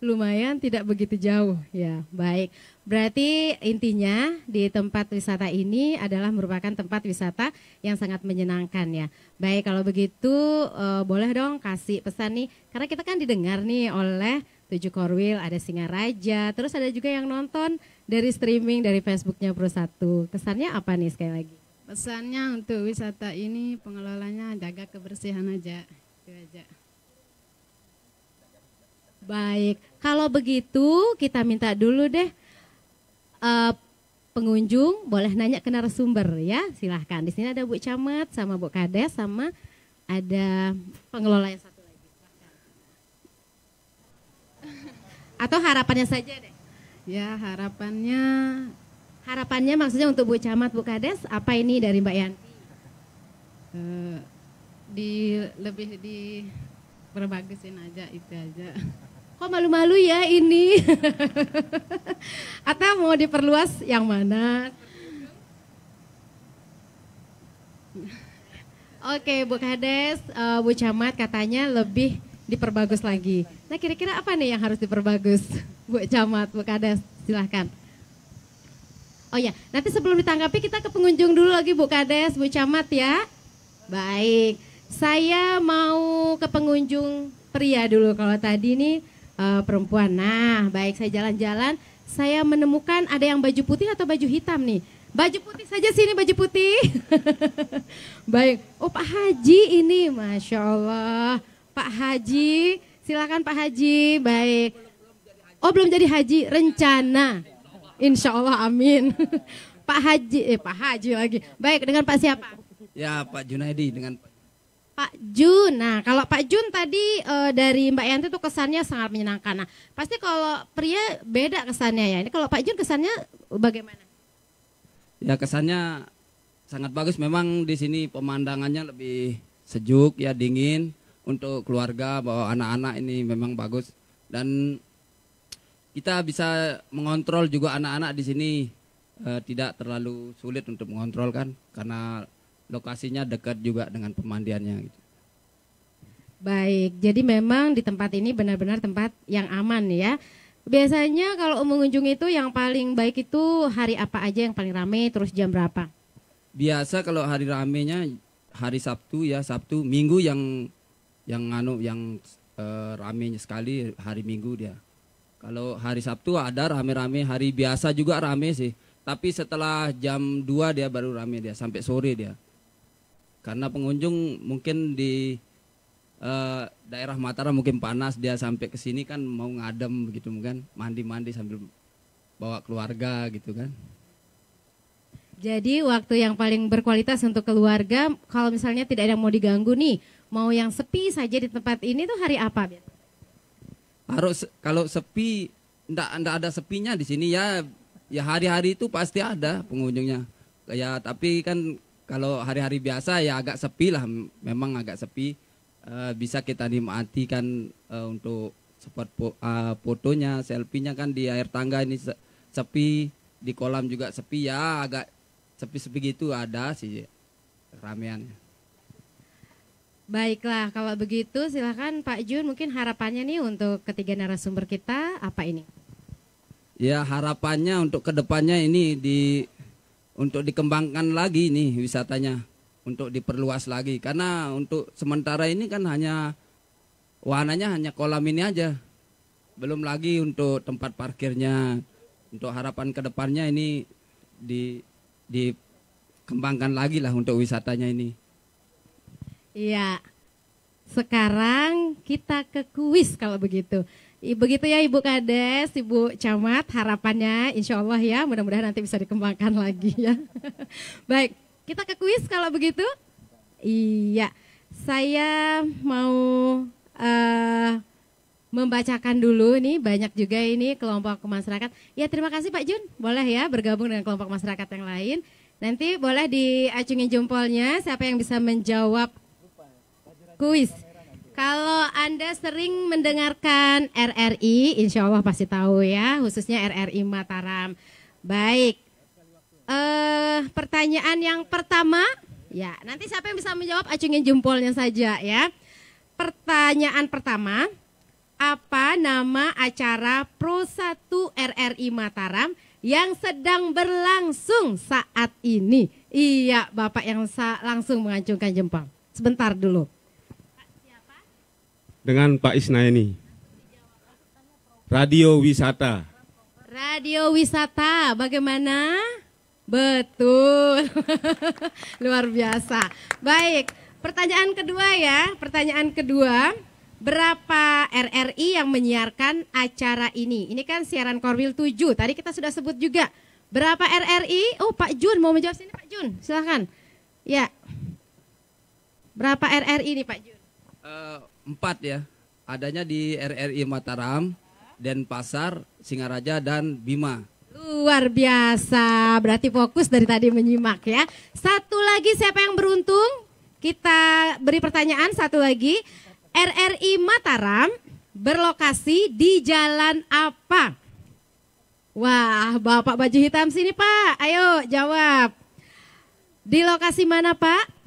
Lumayan tidak begitu jauh, ya baik. Berarti intinya di tempat wisata ini adalah merupakan tempat wisata yang sangat menyenangkan ya. Baik, kalau begitu boleh dong kasih pesan nih, karena kita kan didengar nih oleh 7 Korwil, ada Singaraja, terus ada juga yang nonton dari streaming dari Facebooknya Pro1. Kesannya apa nih sekali lagi? Pesannya untuk wisata ini pengelolanya jaga kebersihan aja, itu aja. Baik, kalau begitu kita minta dulu deh pengunjung boleh nanya ke narasumber ya, silahkan. Di sini ada Bu Camat sama Bu Kades sama ada pengelola yang satu lagi. Atau harapannya saja deh. Ya, harapannya maksudnya untuk Bu Camat, Bu Kades, apa ini dari Mbak Yanti? Lebih diperbagusin aja, itu aja. Kok malu-malu ya ini? Atau mau diperluas yang mana? Oke, Bu Kades, Bu Camat katanya lebih diperbagus lagi. Nah, kira-kira apa nih yang harus diperbagus? Bu Camat, Bu Kades, silahkan. Oh ya, nanti sebelum ditanggapi kita ke pengunjung dulu lagi Bu Kades, Bu Camat ya. Baik, saya mau ke pengunjung pria dulu. Kalau tadi nih perempuan. Nah, baik, saya jalan-jalan, saya menemukan ada yang baju putih atau baju hitam nih. Baju putih saja sini, baju putih. Baik, oh Pak Haji ini, Masya Allah. Pak Haji, silakan Pak Haji. Baik. Oh, belum jadi haji, rencana. Insya Allah, amin. Pak Haji lagi. Baik, dengan Pak siapa? Ya, Pak Junaidi dengan Pak Jun. Nah, kalau Pak Jun tadi dari Mbak Yanti tuh kesannya sangat menyenangkan. Nah, pasti kalau pria beda kesannya ya. Ini kalau Pak Jun kesannya bagaimana? Ya, kesannya sangat bagus. Memang di sini pemandangannya lebih sejuk, ya dingin. Untuk keluarga, bawa anak-anak ini memang bagus. Dan kita bisa mengontrol juga anak-anak di sini. Tidak terlalu sulit untuk mengontrol kan, karena lokasinya dekat juga dengan pemandiannya gitu. Baik, jadi memang di tempat ini benar-benar tempat yang aman ya. Biasanya kalau mengunjungi itu yang paling baik itu hari apa aja yang paling ramai, terus jam berapa? Biasa kalau hari ramenya hari Sabtu ya, Sabtu, Minggu yang ramenya sekali hari Minggu dia. Kalau hari Sabtu ada rame-rame, hari biasa juga rame sih. Tapi setelah jam 2 dia baru rame dia, sampai sore dia. Karena pengunjung mungkin di daerah Mataram mungkin panas, dia sampai ke sini kan mau ngadem gitu kan, mandi-mandi sambil bawa keluarga gitu kan. Jadi waktu yang paling berkualitas untuk keluarga, kalau misalnya tidak ada yang mau diganggu nih, mau yang sepi saja di tempat ini tuh hari apa? Kalau sepi, enggak ada sepinya di sini ya hari-hari itu pasti ada pengunjungnya. Ya tapi kan kalau hari-hari biasa ya agak sepi lah, memang agak sepi. Bisa kita nikmati kan untuk spot fotonya, selfie-nya kan di air tangga ini sepi, di kolam juga sepi ya, agak sepi-sepi gitu ada sih rameannya. Baiklah, kalau begitu silakan Pak Jun, mungkin harapannya nih untuk ketiga narasumber kita apa ini? Ya harapannya untuk kedepannya ini untuk dikembangkan lagi nih wisatanya, untuk diperluas lagi. Karena untuk sementara ini kan wahananya hanya kolam ini aja, belum lagi untuk tempat parkirnya. Untuk harapan kedepannya ini dikembangkan lagi lah untuk wisatanya ini. Iya, sekarang kita ke kuis kalau begitu. Begitu ya Ibu Kades, Ibu Camat, harapannya insya Allah ya, mudah-mudahan nanti bisa dikembangkan lagi ya. Baik, kita ke kuis kalau begitu. Iya, saya mau membacakan dulu nih, banyak juga ini kelompok masyarakat. Ya terima kasih Pak Jun, boleh ya bergabung dengan kelompok masyarakat yang lain. Nanti boleh diacungin jempolnya siapa yang bisa menjawab kuis. Kalau Anda sering mendengarkan RRI, insya Allah pasti tahu ya, khususnya RRI Mataram. Baik, pertanyaan yang pertama, ya nanti siapa yang bisa menjawab acungin jempolnya saja ya. Pertanyaan pertama, apa nama acara Pro 1 RRI Mataram yang sedang berlangsung saat ini? Iya, Bapak yang langsung mengacungkan jempol. Sebentar dulu. Dengan Pak Isnaini. Radio Wisata. Radio Wisata, bagaimana? Betul. Luar biasa. Baik, pertanyaan kedua ya. Pertanyaan kedua, berapa RRI yang menyiarkan acara ini? Ini kan siaran Korwil 7, tadi kita sudah sebut juga. Berapa RRI? Oh Pak Jun mau menjawab sini Pak Jun, silahkan. Ya, berapa RRI nih Pak Jun? 4 ya, adanya di RRI Mataram, Denpasar, Singaraja, dan Bima. Luar biasa, berarti fokus dari tadi menyimak ya. Satu lagi siapa yang beruntung? Kita beri pertanyaan satu lagi. RRI Mataram berlokasi di jalan apa? Wah, Bapak baju hitam sini Pak, ayo jawab. Di lokasi mana Pak?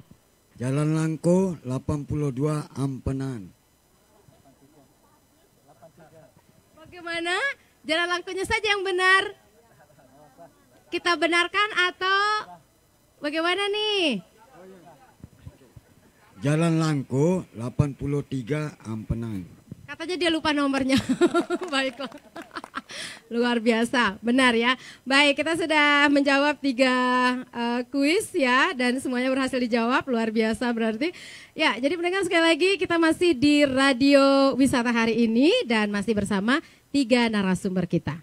Jalan Langko 82 Ampenan. Bagaimana? Jalan Langkonya saja yang benar. Kita benarkan atau bagaimana nih? Jalan Langko 83 Ampenan. Katanya dia lupa nomornya. Baiklah. Luar biasa, benar ya. Baik, kita sudah menjawab 3 kuis ya, dan semuanya berhasil dijawab, luar biasa berarti. Ya, jadi pendengar sekali lagi kita masih di Radio Wisata hari ini dan masih bersama 3 narasumber kita.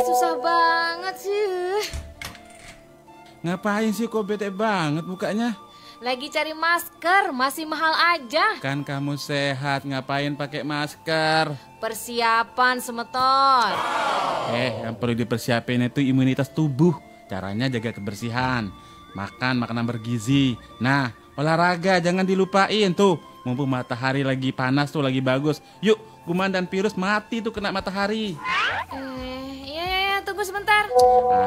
Susah banget sih. Ngapain sih kok bete banget mukanya? Lagi cari masker, masih mahal aja. Kan kamu sehat, ngapain pakai masker? Persiapan semeton. Yang perlu dipersiapin itu imunitas tubuh. Caranya jaga kebersihan, makan makanan bergizi. Nah, olahraga jangan dilupain tuh. Mumpung matahari lagi panas tuh, lagi bagus. Yuk, kuman dan virus mati tuh kena matahari. Tunggu sebentar.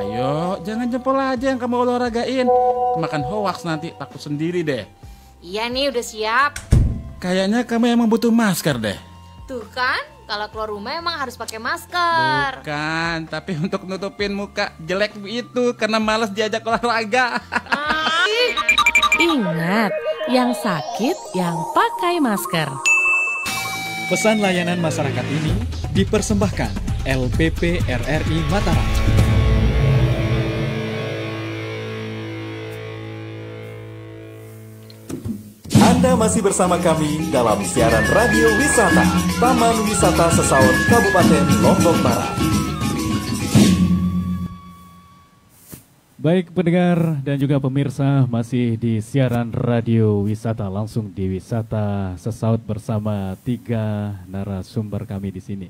Ayo, jangan jempol aja yang kamu olahragain. Makan hoax nanti, takut sendiri deh. Iya nih, udah siap. Kayaknya kamu emang butuh masker deh. Tuh kan, kalau keluar rumah emang harus pakai masker. Bukan, tapi untuk nutupin muka jelek itu karena malas diajak olahraga. Ingat, yang sakit yang pakai masker. Pesan layanan masyarakat ini dipersembahkan LPP RRI Mataram. Anda masih bersama kami dalam siaran Radio Wisata Taman Wisata Sesaut Kabupaten Lombok Barat. Baik pendengar dan juga pemirsa, masih di siaran radio wisata langsung di Wisata Sesaut bersama 3 narasumber kami di sini.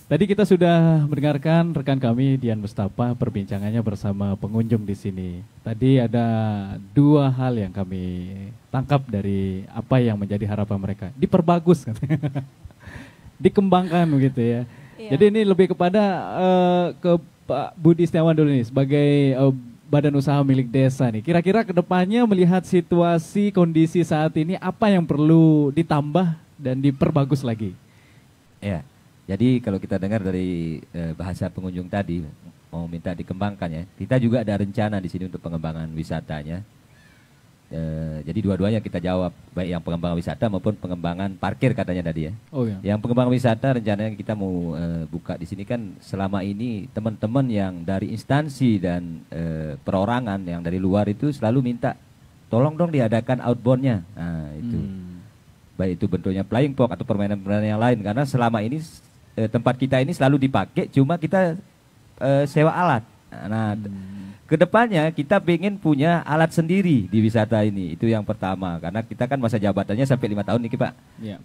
Tadi kita sudah mendengarkan rekan kami Dian Mustafa perbincangannya bersama pengunjung di sini. Tadi ada 2 hal yang kami tangkap dari apa yang menjadi harapan mereka. Diperbagus katanya. Dikembangkan begitu ya. Iya. Jadi ini lebih kepada ke Pak Budi Setiawan dulu nih sebagai badan usaha milik desa nih. Kira-kira ke depannya melihat situasi kondisi saat ini apa yang perlu ditambah dan diperbagus lagi? Ya. Jadi kalau kita dengar dari bahasa pengunjung tadi mau minta dikembangkan ya. Kita juga ada rencana di sini untuk pengembangan wisatanya. Jadi dua-duanya kita jawab, baik yang pengembangan wisata maupun pengembangan parkir katanya tadi ya. Oh ya. Yang pengembangan wisata rencananya kita mau buka di sini kan selama ini teman-teman yang dari instansi dan perorangan yang dari luar itu selalu minta tolong dong diadakan outboundnya. Nah itu baik itu bentuknya flying fox atau permainan-permainan yang lain karena selama ini tempat kita ini selalu dipakai cuma kita sewa alat. Nah kedepannya kita ingin punya alat sendiri di wisata ini, itu yang pertama karena kita kan masa jabatannya sampai 5 tahun nih Pak. Ya.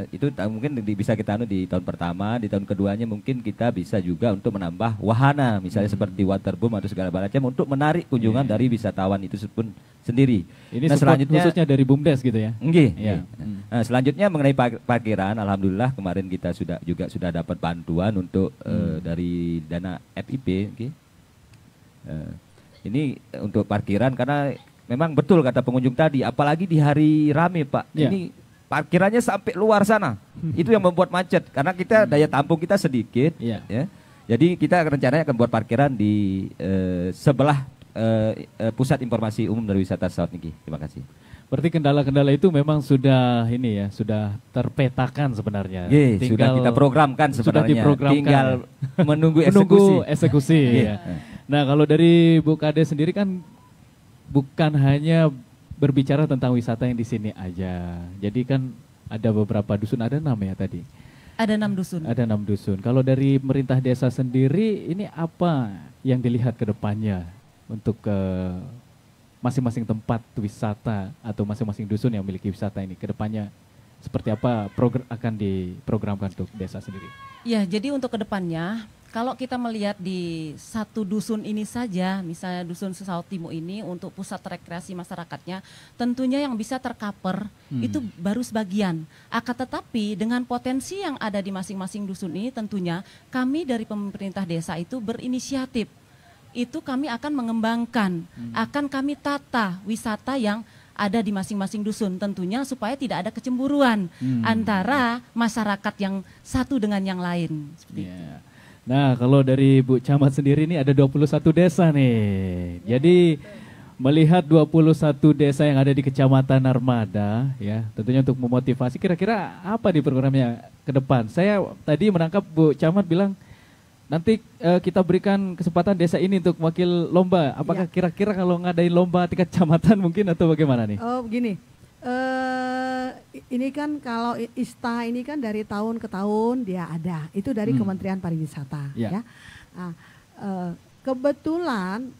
Itu mungkin bisa kita di tahun pertama, di tahun keduanya mungkin kita bisa juga untuk menambah wahana misalnya seperti waterboom atau segala macam untuk menarik kunjungan dari wisatawan itu pun sendiri. Ini selanjutnya khususnya dari BUMDes gitu ya. Nggih. Ya. Nah, selanjutnya mengenai parkiran, alhamdulillah kemarin kita juga sudah dapat bantuan untuk dari dana FIP. Okay. Ini untuk parkiran karena memang betul kata pengunjung tadi, apalagi di hari rame Pak. Ya. Ini parkirannya sampai luar sana. Itu yang membuat macet karena kita daya tampung kita sedikit. Ya. Ya. Jadi kita rencananya akan buat parkiran di sebelah pusat informasi umum dari wisata Sesaut Niki. Terima kasih. Berarti kendala-kendala itu memang sudah ini ya, sudah terpetakan sebenarnya. Sudah kita programkan sebenarnya. Sudah diprogramkan. Tinggal menunggu eksekusi. Ya. Nah, kalau dari Bu Kade sendiri kan bukan hanya berbicara tentang wisata yang di sini aja. Jadi kan ada beberapa dusun, ada 6 ya tadi. Ada 6 dusun. Ada 6 dusun. Kalau dari pemerintah desa sendiri, ini apa yang dilihat ke depannya untuk masing-masing tempat wisata atau masing-masing dusun yang memiliki wisata ini ke depannya seperti apa akan diprogramkan untuk desa sendiri? Ya, jadi untuk ke depannya kalau kita melihat di satu dusun ini saja, misalnya dusun Sesaut Timo ini untuk pusat rekreasi masyarakatnya, tentunya yang bisa tercover itu baru sebagian. Akan tetapi dengan potensi yang ada di masing-masing dusun ini tentunya kami dari pemerintah desa itu berinisiatif. Itu kami akan mengembangkan, akan kami tata wisata yang ada di masing-masing dusun tentunya supaya tidak ada kecemburuan antara masyarakat yang satu dengan yang lain. Seperti itu. Nah, kalau dari Bu Camat sendiri ini ada 21 desa nih. Jadi melihat 21 desa yang ada di Kecamatan Narmada ya, tentunya untuk memotivasi kira-kira apa di programnya ke depan. Saya tadi menangkap Bu Camat bilang nanti kita berikan kesempatan desa ini untuk wakil lomba. Apakah kira-kira kalau ngadain lomba tingkat kecamatan mungkin atau bagaimana nih? Oh, begini. Ini kan kalau ISTA ini kan dari tahun ke tahun dia ada. Itu dari Kementerian Pariwisata ya. Nah, kebetulan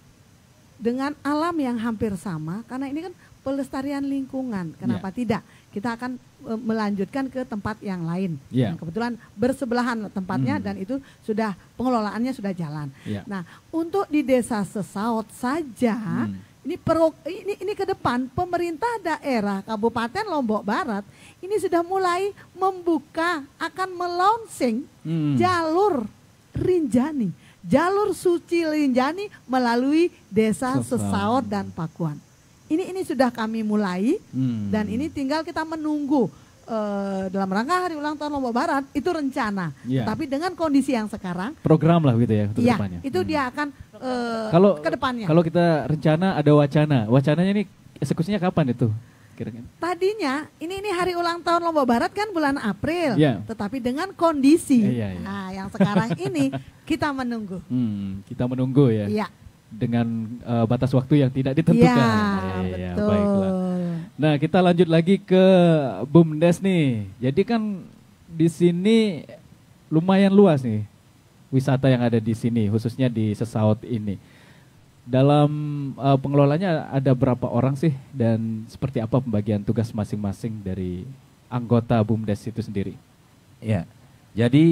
dengan alam yang hampir sama karena ini kan pelestarian lingkungan. Kenapa tidak? Kita akan melanjutkan ke tempat yang lain. Yang kebetulan bersebelahan tempatnya dan itu sudah pengelolaannya sudah jalan. Nah, untuk di Desa Sesaut saja ini ke depan pemerintah daerah Kabupaten Lombok Barat ini sudah mulai membuka akan melaunching jalur Rinjani, jalur suci Rinjani melalui Desa Sesaut dan Pakuan. Ini sudah kami mulai dan ini tinggal kita menunggu dalam rangka hari ulang tahun Lombok Barat itu rencana. Tapi dengan kondisi yang sekarang program lah gitu ya untuk depannya. Itu dia akan ke depannya. Kalau kita rencana ada wacana. Wacananya ini eksekusinya kapan itu? Kira-kira. Tadinya ini hari ulang tahun Lombok Barat kan bulan April. Tetapi dengan kondisi nah, yang sekarang ini kita menunggu. Kita menunggu ya. Iya. Dengan batas waktu yang tidak ditentukan. Betul. Baiklah. Nah, kita lanjut lagi ke BUMDes nih. Jadi kan di sini lumayan luas nih wisata yang ada di sini, khususnya di Sesaut ini. Dalam pengelolanya ada berapa orang sih dan seperti apa pembagian tugas masing-masing dari anggota BUMDes itu sendiri? Ya, jadi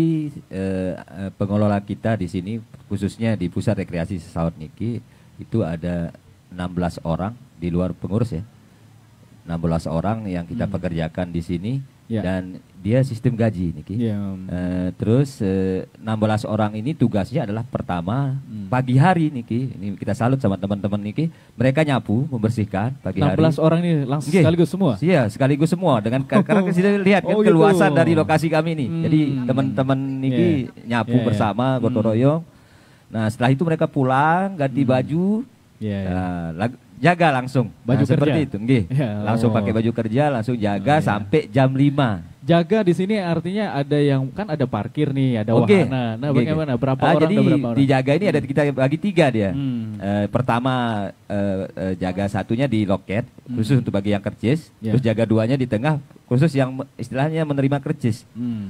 pengelola kita di sini khususnya di Pusat Rekreasi Sesaut niki itu ada 16 orang di luar pengurus ya. 16 orang yang kita pekerjakan di sini dan dia sistem gaji niki. Terus 16 orang ini tugasnya adalah pertama pagi hari niki. Ini kita salut sama teman-teman niki. Mereka nyapu, membersihkan pagi 16 hari. 16 orang ini langsung sekaligus semua? Iya, sekaligus semua dengan karena kita lihat kan keluasan dari lokasi kami nih. Jadi teman-teman niki nyapu bersama gotong royong. Nah, setelah itu mereka pulang, ganti baju. Jaga langsung baju kerja seperti itu, langsung pakai baju kerja, langsung jaga sampai jam 5. Jaga di sini artinya ada yang kan ada parkir nih, ada wahana. Nah, bagaimana? Berapa orang? Jadi berapa orang? dijaga ini ada kita bagi 3 dia. Pertama jaga satunya di loket khusus untuk bagi yang kercis, terus jaga 2-nya di tengah khusus yang istilahnya menerima kercis.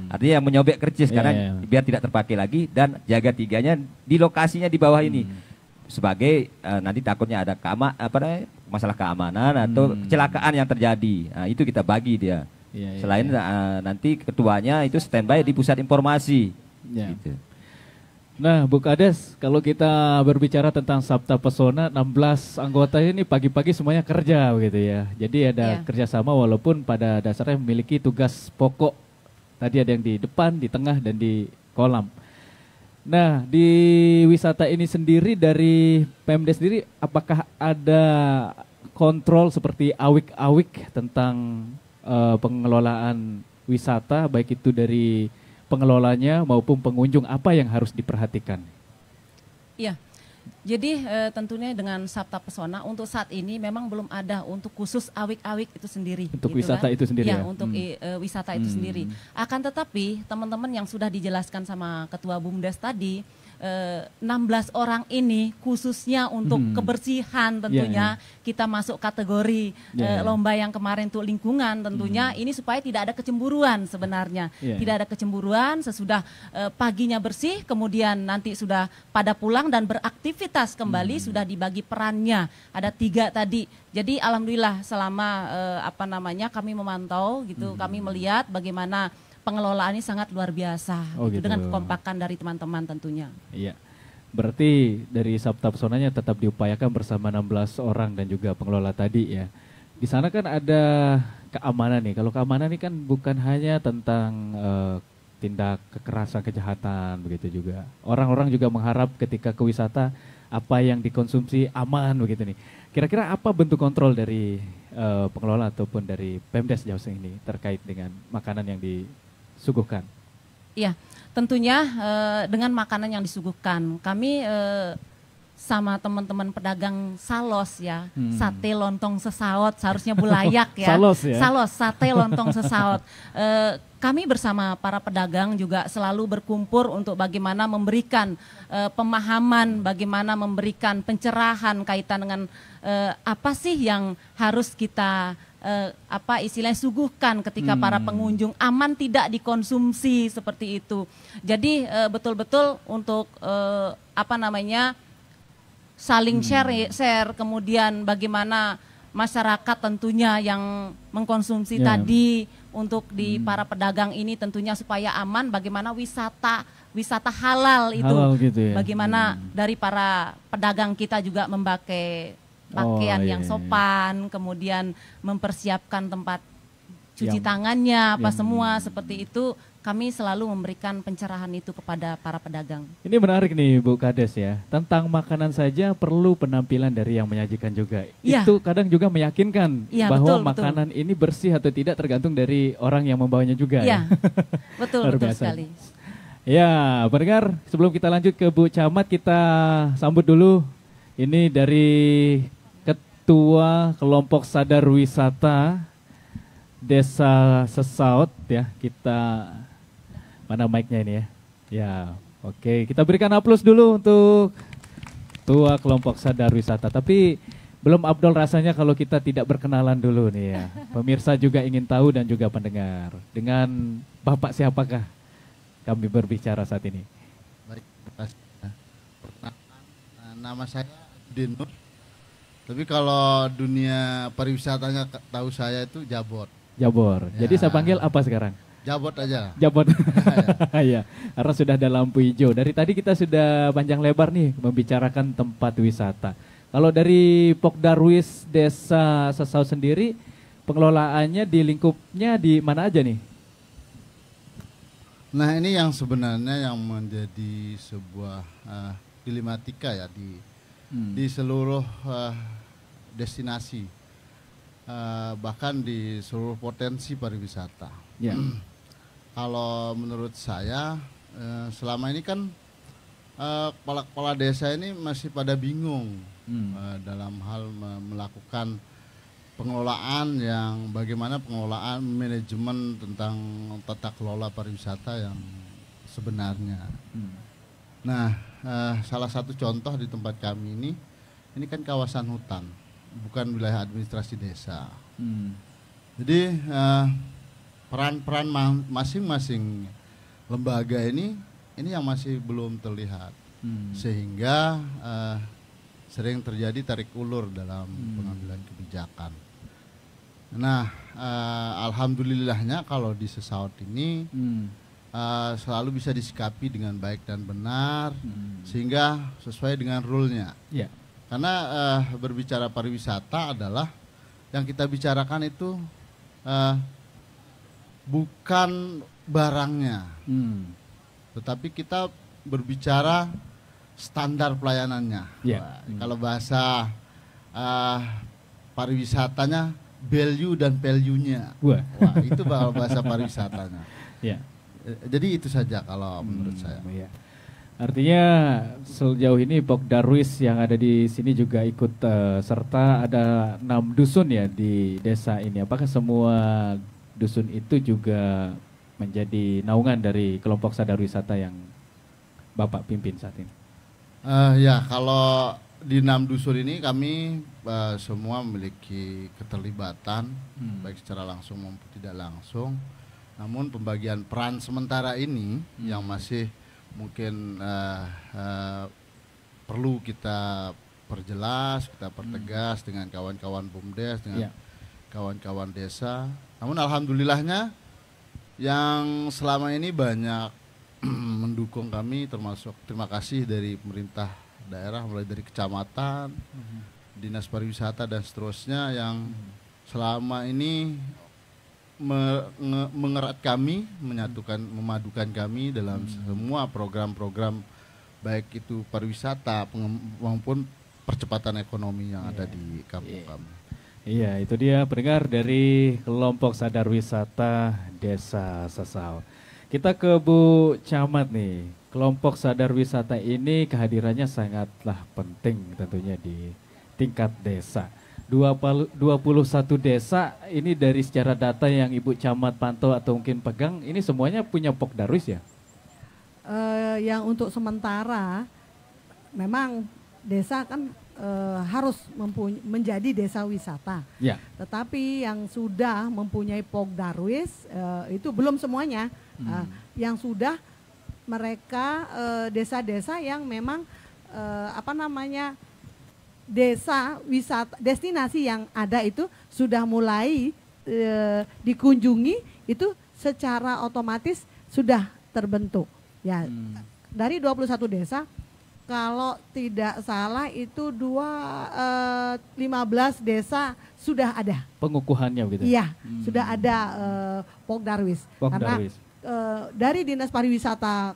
Artinya yang menyobek kercis karena biar tidak terpakai lagi, dan jaga 3-nya di lokasinya di bawah ini. Sebagai nanti takutnya ada masalah keamanan atau kecelakaan yang terjadi. Nah, itu kita bagi dia. Selain nanti ketuanya itu standby di pusat informasi. Gitu. Nah, Bu Kades, kalau kita berbicara tentang Sabta Pesona, 16 anggota ini pagi-pagi semuanya kerja begitu ya. Jadi ada kerjasama walaupun pada dasarnya memiliki tugas pokok. Tadi ada yang di depan, di tengah, dan di kolam. Nah, di wisata ini sendiri dari Pemdes sendiri, apakah ada kontrol seperti awik-awik tentang pengelolaan wisata, baik itu dari pengelolanya maupun pengunjung, apa yang harus diperhatikan? Iya, jadi tentunya dengan Sabta Pesona untuk saat ini memang belum ada untuk khusus awik-awik itu sendiri. Untuk gitu wisata kan? itu sendiri ya? Untuk wisata itu sendiri. Akan tetapi teman-teman yang sudah dijelaskan sama Ketua BUMDes tadi, 16 orang ini khususnya untuk kebersihan tentunya kita masuk kategori lomba yang kemarin untuk lingkungan tentunya ini supaya tidak ada kecemburuan sebenarnya. Tidak ada kecemburuan sesudah paginya bersih, kemudian nanti sudah pada pulang dan beraktivitas kembali sudah dibagi perannya. Ada 3 tadi. Jadi alhamdulillah selama kami memantau gitu, kami melihat bagaimana pengelolaan ini sangat luar biasa gitu, dengan kekompakan dari teman-teman tentunya. Iya. Berarti dari Sabta Pesonanya tetap diupayakan bersama 16 orang dan juga pengelola tadi ya. Di sana kan ada keamanan nih. Kalau keamanan ini kan bukan hanya tentang tindak kekerasan, kejahatan begitu juga. Orang-orang juga mengharap ketika ke wisata apa yang dikonsumsi aman begitu nih. Kira-kira apa bentuk kontrol dari pengelola ataupun dari Pemdes jauh ini terkait dengan makanan yang disuguhkan? Iya, tentunya dengan makanan yang disuguhkan, kami sama teman-teman pedagang salos ya, sate lontong sesaut seharusnya bulayak ya. Salos ya? Salos, sate lontong sesaut. Kami bersama para pedagang juga selalu berkumpul untuk bagaimana memberikan pemahaman, bagaimana memberikan pencerahan kaitan dengan apa sih yang harus kita istilahnya suguhkan ketika para pengunjung aman tidak dikonsumsi seperti itu. Jadi betul-betul untuk saling share, kemudian bagaimana masyarakat tentunya yang mengkonsumsi tadi untuk di para pedagang ini tentunya supaya aman, bagaimana wisata halal itu, gitu ya? Bagaimana dari para pedagang kita juga memakai pakaian yang sopan, kemudian mempersiapkan tempat cuci tangannya, semua seperti itu. Kami selalu memberikan pencerahan itu kepada para pedagang. Ini menarik nih Bu Kades ya, tentang makanan saja perlu penampilan dari yang menyajikan juga. Itu kadang juga meyakinkan bahwa makanan ini bersih atau tidak tergantung dari orang yang membawanya juga. Iya, betul sekali. Ya, pendengar, sebelum kita lanjut ke Bu Camat, kita sambut dulu ini dari Ketua Kelompok Sadar Wisata Desa Sesaut ya. Kita mana mic-nya ini ya? Ya, oke. Kita berikan aplaus dulu untuk Ketua Kelompok Sadar Wisata. Tapi belum abdol rasanya kalau kita tidak berkenalan dulu nih ya. Pemirsa juga ingin tahu dan juga pendengar. Dengan Bapak siapakah kami berbicara saat ini? Nama saya Dinut. Tapi kalau dunia pariwisatanya tahu saya itu Jabot. Jabor. Ya. Jadi saya panggil apa sekarang? Jabot aja. Jabot. Iya, karena sudah ada lampu hijau. Dari tadi kita sudah panjang lebar nih membicarakan tempat wisata. Kalau dari Pokdarwis Desa Sesau sendiri, pengelolaannya di lingkupnya di mana aja nih? Nah, ini yang sebenarnya yang menjadi sebuah dilematika ya di seluruh destinasi, bahkan di seluruh potensi pariwisata. Ya. Kalau menurut saya selama ini kan kepala-kepala desa ini masih pada bingung dalam hal melakukan pengelolaan yang bagaimana pengelolaan manajemen tentang tata kelola pariwisata yang sebenarnya. Nah, salah satu contoh di tempat kami ini kan kawasan hutan, bukan wilayah administrasi desa. Jadi peran-peran masing-masing lembaga ini yang masih belum terlihat, sehingga sering terjadi tarik ulur dalam pengambilan kebijakan. Nah, alhamdulillahnya kalau di Sesaut ini selalu bisa disikapi dengan baik dan benar, sehingga sesuai dengan rule-nya. Ya. Karena berbicara pariwisata adalah yang kita bicarakan itu bukan barangnya, tetapi kita berbicara standar pelayanannya. Ya. Kalau bahasa pariwisatanya value dan value-nya. Wah, itu bahasa pariwisatanya. Ya. Jadi itu saja kalau menurut saya. Ya. Artinya sejauh ini Pokdarwis yang ada di sini juga ikut serta ada 6 dusun ya di desa ini. Apakah semua dusun itu juga menjadi naungan dari kelompok sadar wisata yang Bapak pimpin saat ini? Ya, kalau di 6 dusun ini kami semua memiliki keterlibatan, baik secara langsung maupun tidak langsung. Namun pembagian peran sementara ini yang masih mungkin perlu kita perjelas, kita pertegas dengan kawan-kawan BUMDes, dengan kawan-kawan desa. Namun alhamdulillahnya yang selama ini banyak mendukung kami, termasuk terima kasih dari pemerintah daerah, mulai dari kecamatan, dinas pariwisata dan seterusnya yang selama ini mengerat kami, memadukan kami dalam semua program-program baik itu pariwisata maupun percepatan ekonomi yang ada di kampung kami. Iya, itu dia pendengar dari kelompok sadar wisata Desa Sesau. Kita ke Bu Camat nih. Kelompok sadar wisata ini kehadirannya sangatlah penting tentunya di tingkat desa. 21 desa ini dari secara data yang Ibu Camat pantau atau mungkin pegang, ini semuanya punya Pokdarwis ya? Yang untuk sementara memang desa kan harus menjadi desa wisata. Ya. Tetapi yang sudah mempunyai Pokdarwis itu belum semuanya. Yang sudah mereka desa-desa yang memang desa wisata destinasi yang ada itu sudah mulai dikunjungi, itu secara otomatis sudah terbentuk. Ya, dari 21 desa kalau tidak salah itu 15 desa sudah ada pengukuhannya begitu. Iya, sudah ada Pokdarwis. Karena dari Dinas Pariwisata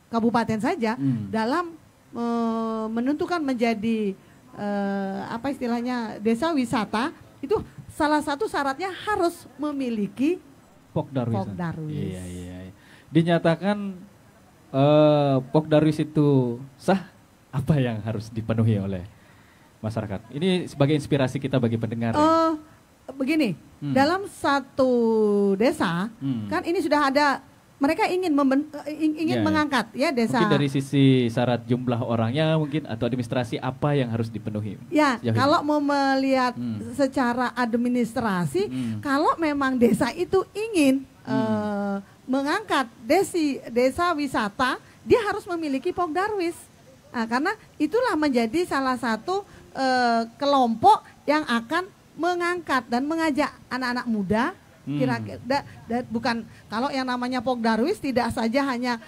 Kabupaten saja dalam menentukan menjadi desa wisata itu salah satu syaratnya harus memiliki Pokdarwis. Iya. Dinyatakan Pokdarwis itu sah, apa yang harus dipenuhi oleh masyarakat? Ini sebagai inspirasi kita bagi pendengar. Begini, dalam satu desa kan ini sudah ada, mereka ingin mengangkat ya desa. Mungkin dari sisi syarat jumlah orangnya mungkin atau administrasi apa yang harus dipenuhi? Ya, kalau mau melihat secara administrasi, kalau memang desa itu ingin mengangkat desa wisata, dia harus memiliki Pokdarwis. Nah, karena itulah menjadi salah satu kelompok yang akan mengangkat dan mengajak anak-anak muda. Kira-kira bukan kalau yang namanya Pokdarwis tidak saja hanya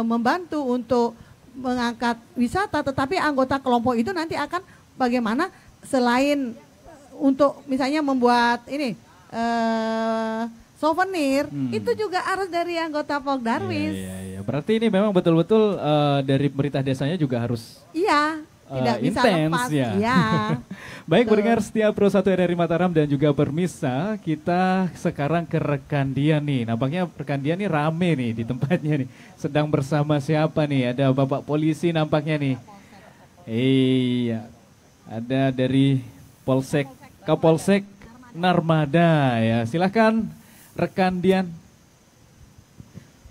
membantu untuk mengangkat wisata, tetapi anggota kelompok itu nanti akan bagaimana selain untuk misalnya membuat ini souvenir, itu juga harus dari anggota Pokdarwis. Iya. Berarti ini memang betul-betul dari pemerintah desanya juga harus tidak bisa intens, lepas. ya. Iya. Baik, pendengar setia Pro 1 RRI Mataram dan juga Permisa, kita sekarang ke rekan Dian nih. Nampaknya rekan Dian nih rame nih di tempatnya nih. Sedang bersama siapa nih? Ada Bapak Polisi nampaknya nih. Iya. Ada dari Kapolsek Narmada ya. Silakan rekan Dian.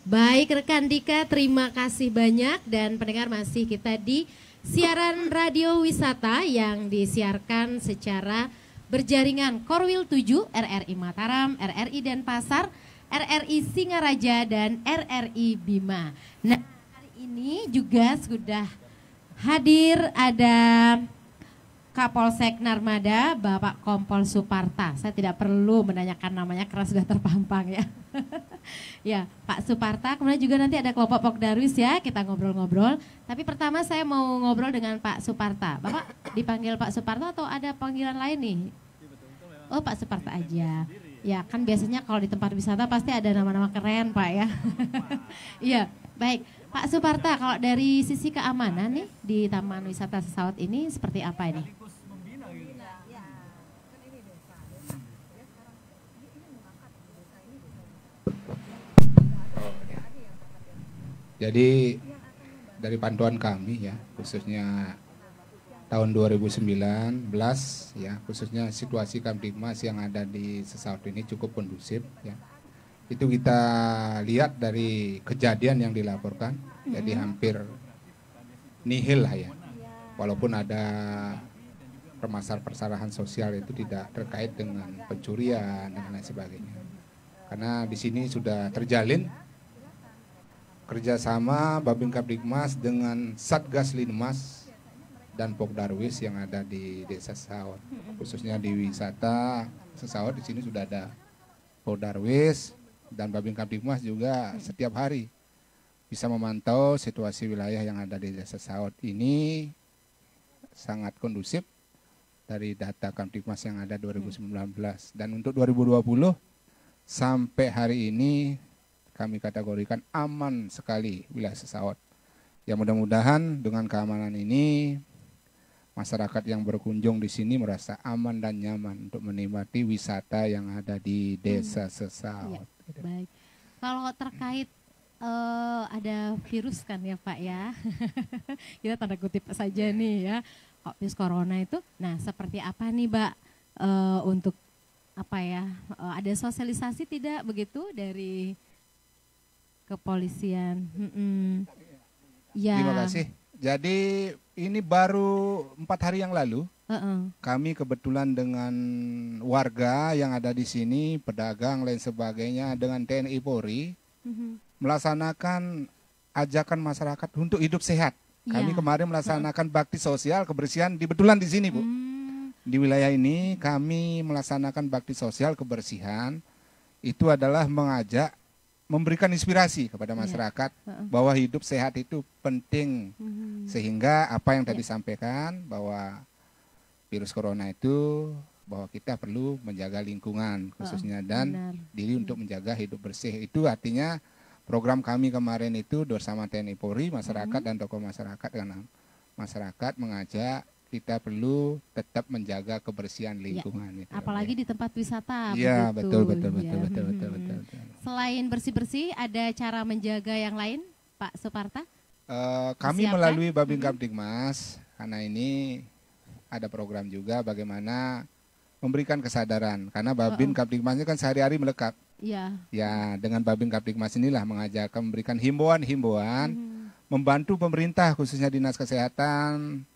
Baik rekan Dika, terima kasih banyak dan pendengar masih kita di siaran radio wisata yang disiarkan secara berjaringan Korwil 7, RRI Mataram, RRI Denpasar, RRI Singaraja, dan RRI Bima. Nah, hari ini juga sudah hadir ada Kapolsek Narmada, Bapak Kompol Suparta. Saya tidak perlu menanyakan namanya karena sudah terpampang ya. Ya, Pak Suparta, kemudian juga nanti ada kelompok Pokdarwis ya, kita ngobrol-ngobrol. Tapi pertama saya mau ngobrol dengan Pak Suparta. Bapak dipanggil Pak Suparta atau ada panggilan lain nih? Oh, Pak Suparta aja. Ya, kan biasanya kalau di tempat wisata pasti ada nama-nama keren Pak ya. Iya, baik. Pak Suparta, kalau dari sisi keamanan nih di Taman Wisata Sesaut ini seperti apa ini? Jadi dari pantauan kami ya, khususnya tahun 2019 ya, khususnya situasi Kamtibmas yang ada di Sesaut ini cukup kondusif ya. Itu kita lihat dari kejadian yang dilaporkan, jadi hampir nihil lah ya. Walaupun ada persalahan sosial itu tidak terkait dengan pencurian dan lain sebagainya. Karena di sini sudah terjalin kerjasama Babin Kamtibmas dengan Satgas Linmas dan Pokdarwis yang ada di Desa Sesaut, khususnya di wisata Sesaut. Di sini sudah ada Pokdarwis dan Babin Kamtibmas juga setiap hari bisa memantau situasi wilayah yang ada di Desa Sesaut. Ini sangat kondusif dari data Kamtibmas yang ada 2019, dan untuk 2020 sampai hari ini kami kategorikan aman sekali wilayah Sesaut. Ya, mudah-mudahan dengan keamanan ini masyarakat yang berkunjung di sini merasa aman dan nyaman untuk menikmati wisata yang ada di Desa Sesaut. Ya, baik. Kalau terkait ada virus kan ya Pak ya, kita tanda kutip saja nih ya, virus corona itu. Nah, seperti apa nih Mbak untuk apa ya? Ada sosialisasi tidak begitu dari kepolisian? Ya. Terima kasih. Jadi ini baru 4 hari yang lalu kami kebetulan dengan warga yang ada di sini, pedagang lain sebagainya, dengan TNI Polri melaksanakan ajakan masyarakat untuk hidup sehat. Kami kemarin melaksanakan bakti sosial kebersihan kebetulan di sini Bu. Di wilayah ini kami melaksanakan bakti sosial kebersihan. Itu adalah mengajak, memberikan inspirasi kepada masyarakat bahwa hidup sehat itu penting. Sehingga apa yang tadi sampaikan bahwa virus corona itu, bahwa kita perlu menjaga lingkungan khususnya dan diri untuk menjaga hidup bersih. Itu artinya program kami kemarin itu bersama TNI Polri, masyarakat dan tokoh masyarakat, dengan masyarakat mengajak kita perlu tetap menjaga kebersihan lingkungan. Ya, apalagi di tempat wisata. Iya, betul. Selain bersih-bersih, ada cara menjaga yang lain, Pak Suparta? Kami melalui Babin Kamtibmas, karena ini ada program juga bagaimana memberikan kesadaran. Karena Babin Kamtibmas ini kan sehari-hari melekat. Iya. Ya, dengan Babin Kamtibmas inilah mengajarkan, memberikan himbauan-himbauan, membantu pemerintah khususnya Dinas Kesehatan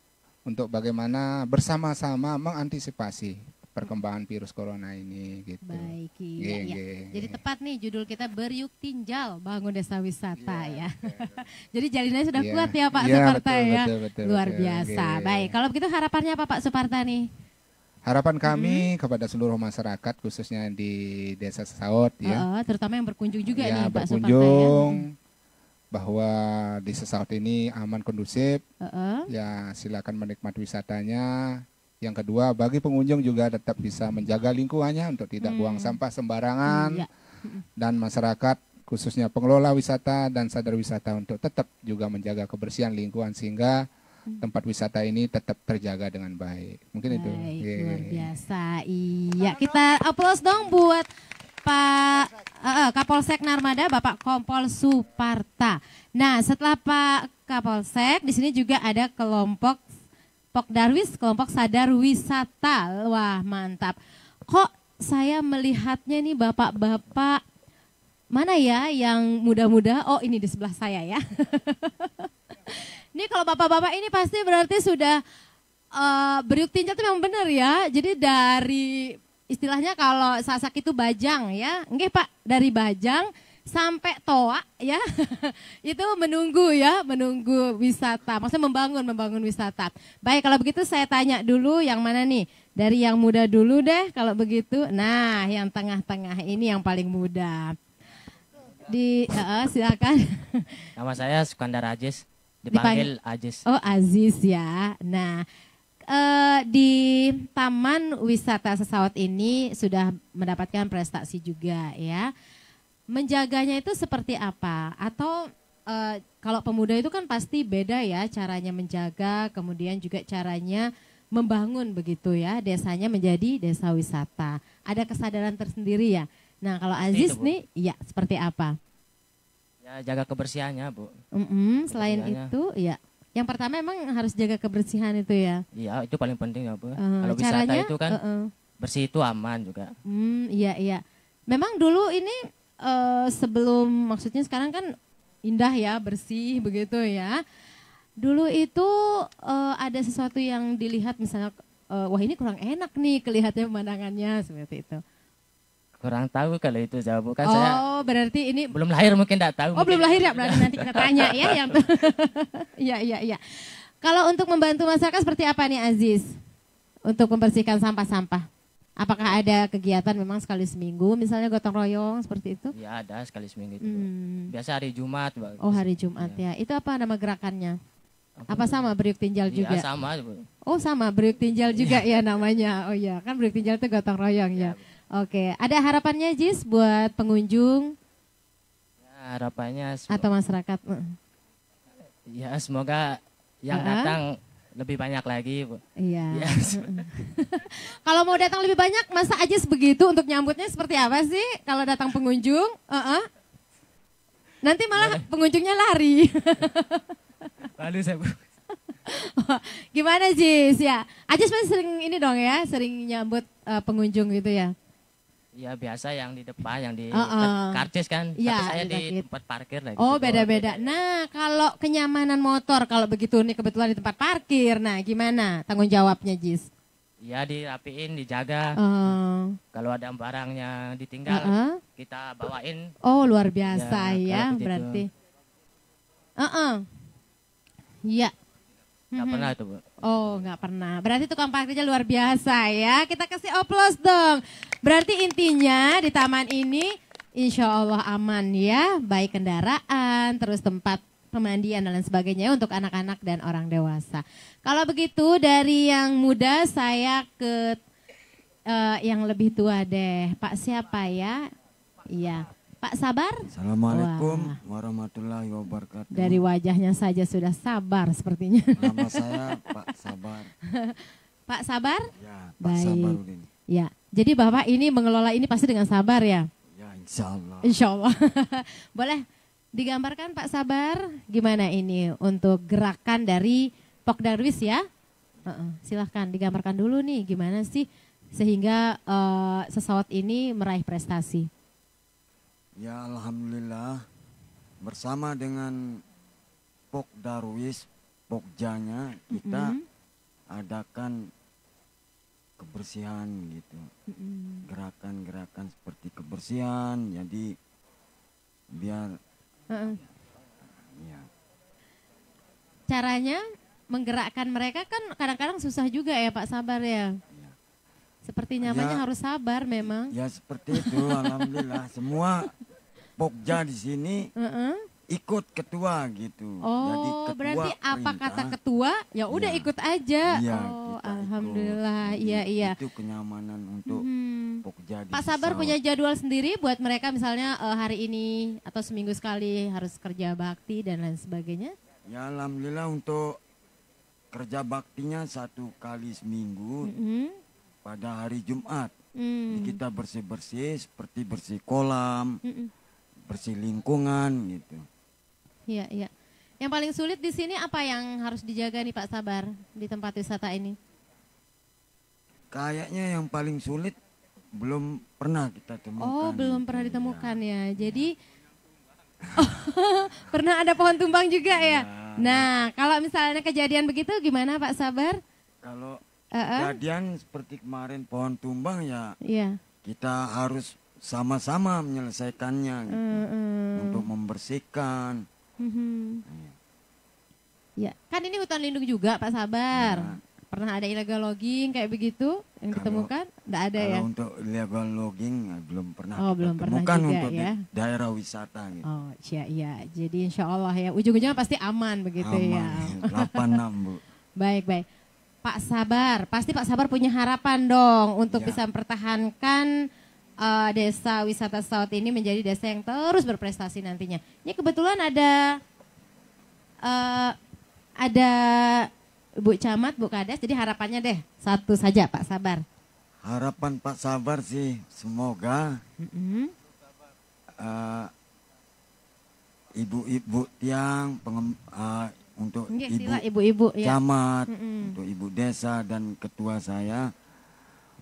untuk bagaimana bersama-sama mengantisipasi perkembangan virus corona ini gitu. Baik, iya. Jadi tepat nih judul kita Beriuk Tinjal Bangun Desa Wisata ya. Jadi jaringannya sudah kuat ya Pak Suparta ya. Betul, luar biasa. Baik, kalau begitu harapannya apa Pak Suparta nih? Harapan kami kepada seluruh masyarakat khususnya di Desa Sesaut ya. Terutama yang berkunjung juga nih Pak Suparta ya. Berkunjung bahwa di Sesaut ini aman kondusif. Ya silakan menikmati wisatanya. Yang kedua, bagi pengunjung juga tetap bisa menjaga lingkungannya untuk tidak buang sampah sembarangan. Dan masyarakat khususnya pengelola wisata dan sadar wisata untuk tetap juga menjaga kebersihan lingkungan sehingga tempat wisata ini tetap terjaga dengan baik. Mungkin itu. Luar biasa. Iya, kita aplaus dong buat Pak Kapolsek Narmada, Bapak Kompol Suparta. Nah, setelah Pak Kapolsek, di sini juga ada kelompok Pokdarwis, kelompok sadar wisata. Wah, mantap. Kok saya melihatnya nih bapak-bapak mana ya yang muda-muda? Oh, ini di sebelah saya ya. Ini kalau bapak-bapak ini pasti berarti sudah beriuk tinjal itu memang benar ya. Jadi dari istilahnya kalau Sasak itu bajang ya. Nggih Pak, dari bajang sampai toa ya. Itu menunggu ya, menunggu wisata. Maksudnya membangun wisata. Baik, kalau begitu saya tanya dulu yang mana nih? Dari yang muda dulu deh kalau begitu. Nah, yang tengah-tengah ini yang paling muda. Silakan. Nama saya Sukandar Aziz. Dipanggil Aziz. Oh, Aziz ya. Nah, di Taman Wisata Sesaut ini sudah mendapatkan prestasi juga ya. Menjaganya itu seperti apa? Atau kalau pemuda itu kan pasti beda ya caranya menjaga, kemudian juga caranya membangun begitu ya, desanya menjadi desa wisata. Ada kesadaran tersendiri ya. Nah, kalau Aziz itu, nih, ya seperti apa? Ya, jaga kebersihannya, Bu. Selain itu, ya. Yang pertama emang harus jaga kebersihan itu ya? Iya, itu paling penting ya, Bu. Kalau wisata itu kan bersih itu aman juga. Iya. Memang dulu ini sebelum, maksudnya sekarang kan indah ya, bersih begitu ya. Dulu itu ada sesuatu yang dilihat misalnya, wah ini kurang enak nih kelihatannya pemandangannya seperti itu. Kurang tahu kalau itu jawab kan saya. Oh, berarti ini belum lahir mungkin enggak tahu. Oh, belum lahir ya, berarti nanti kita tanya ya yang Iya. Kalau untuk membantu masyarakat seperti apa nih Aziz? Untuk membersihkan sampah-sampah. Apakah ada kegiatan memang sekali seminggu misalnya gotong royong seperti itu? Iya, ada sekali seminggu itu. Biasa hari Jumat, Mbak. Oh, hari Jumat ya. Itu apa nama gerakannya? Apa sama beriuk tinjal juga? Iya, sama, Bu. Oh, sama beriuk tinjal juga ya namanya. Oh iya, kan beriuk tinjal itu gotong royong ya. Oke, ada harapannya Jis buat pengunjung? Ya, harapannya atau masyarakat? Ya, semoga yang datang lebih banyak lagi, Bu. Iya. Kalau mau datang lebih banyak, masa Ajis begitu untuk nyambutnya seperti apa sih kalau datang pengunjung? Nanti malah pengunjungnya lari. Lalu saya, Bu. Gimana Jis ya? Ajis masih sering ini dong ya, sering nyambut pengunjung gitu ya? Ya biasa yang di depan, yang di karcis kan, ya, tapi saya di tempat parkir lagi. Oh beda-beda. Nah kalau kenyamanan motor kalau begitu nih kebetulan di tempat parkir, nah gimana tanggung jawabnya Jis? Ya dirapiin, dijaga. Kalau ada barangnya ditinggal, kita bawain. Oh luar biasa ya berarti. Iya. Nggak pernah itu, Bu. Oh, nggak pernah. Berarti tukang parkirnya luar biasa ya. Kita kasih oplos dong. Berarti intinya di taman ini insya Allah aman ya. Baik kendaraan, terus tempat pemandian dan lain sebagainya untuk anak-anak dan orang dewasa. Kalau begitu dari yang muda saya ke yang lebih tua deh. Pak siapa ya? Iya. Pak Sabar? Assalamualaikum warahmatullahi wabarakatuh. Dari wajahnya saja sudah sabar sepertinya. Nama saya Pak Sabar. Pak Sabar? Ya, Pak baik. Sabarudin. Ya, jadi Bapak ini mengelola ini pasti dengan sabar ya? Ya, insya Allah. Insya Allah. Boleh digambarkan Pak Sabar gimana ini untuk gerakan dari Pokdarwis ya? Silahkan digambarkan dulu nih gimana sih sehingga Sesaut ini meraih prestasi. Ya alhamdulillah bersama dengan Pokdarwis, Pokjanya kita adakan kebersihan gitu. Gerakan-gerakan seperti kebersihan, jadi biar ya. Caranya menggerakkan mereka kan kadang-kadang susah juga ya Pak Sabar ya. Seperti namanya harus sabar memang. Ya seperti itu, alhamdulillah semua Pokja di sini ikut ketua gitu. Oh, jadi ketua berarti apa perintah, kata ketua ya udah ikut aja. Iya, oh, alhamdulillah. Iya. Itu kenyamanan untuk Pokja di Pak Sabar Saut. punya jadwal sendiri buat mereka misalnya hari ini atau seminggu sekali harus kerja bakti dan lain sebagainya. Ya alhamdulillah untuk kerja baktinya 1 kali seminggu pada hari Jumat. Jadi kita bersih-bersih seperti bersih kolam, bersih lingkungan gitu. Iya. Yang paling sulit di sini apa yang harus dijaga nih Pak Sabar di tempat wisata ini? Kayaknya yang paling sulit belum pernah kita temukan. Oh, belum pernah ditemukan ya. Jadi pernah ada pohon tumbang juga ya. Nah, kalau misalnya kejadian begitu gimana Pak Sabar? Kalau kejadian seperti kemarin pohon tumbang ya, kita harus sama-sama menyelesaikannya gitu. Untuk membersihkan. Ya, kan ini hutan lindung juga Pak Sabar. Pernah ada illegal logging kayak begitu yang ditemukan? Nggak ada ya? Kalau untuk illegal logging belum pernah kita belum pernah temukan juga untuk ya. daerah wisata gitu. Oh iya. Jadi insya Allah ya ujung-ujungnya pasti aman begitu ya. 86 Bu. Baik. Pak Sabar, pasti Pak Sabar punya harapan dong untuk bisa mempertahankan desa wisata Saut ini menjadi desa yang terus berprestasi nantinya. Ini kebetulan ada Bu Camat, Bu Kades, jadi harapannya deh satu saja Pak Sabar. Harapan Pak Sabar sih semoga ibu-ibu tiang untuk ibu-ibu camat, untuk ibu desa dan ketua saya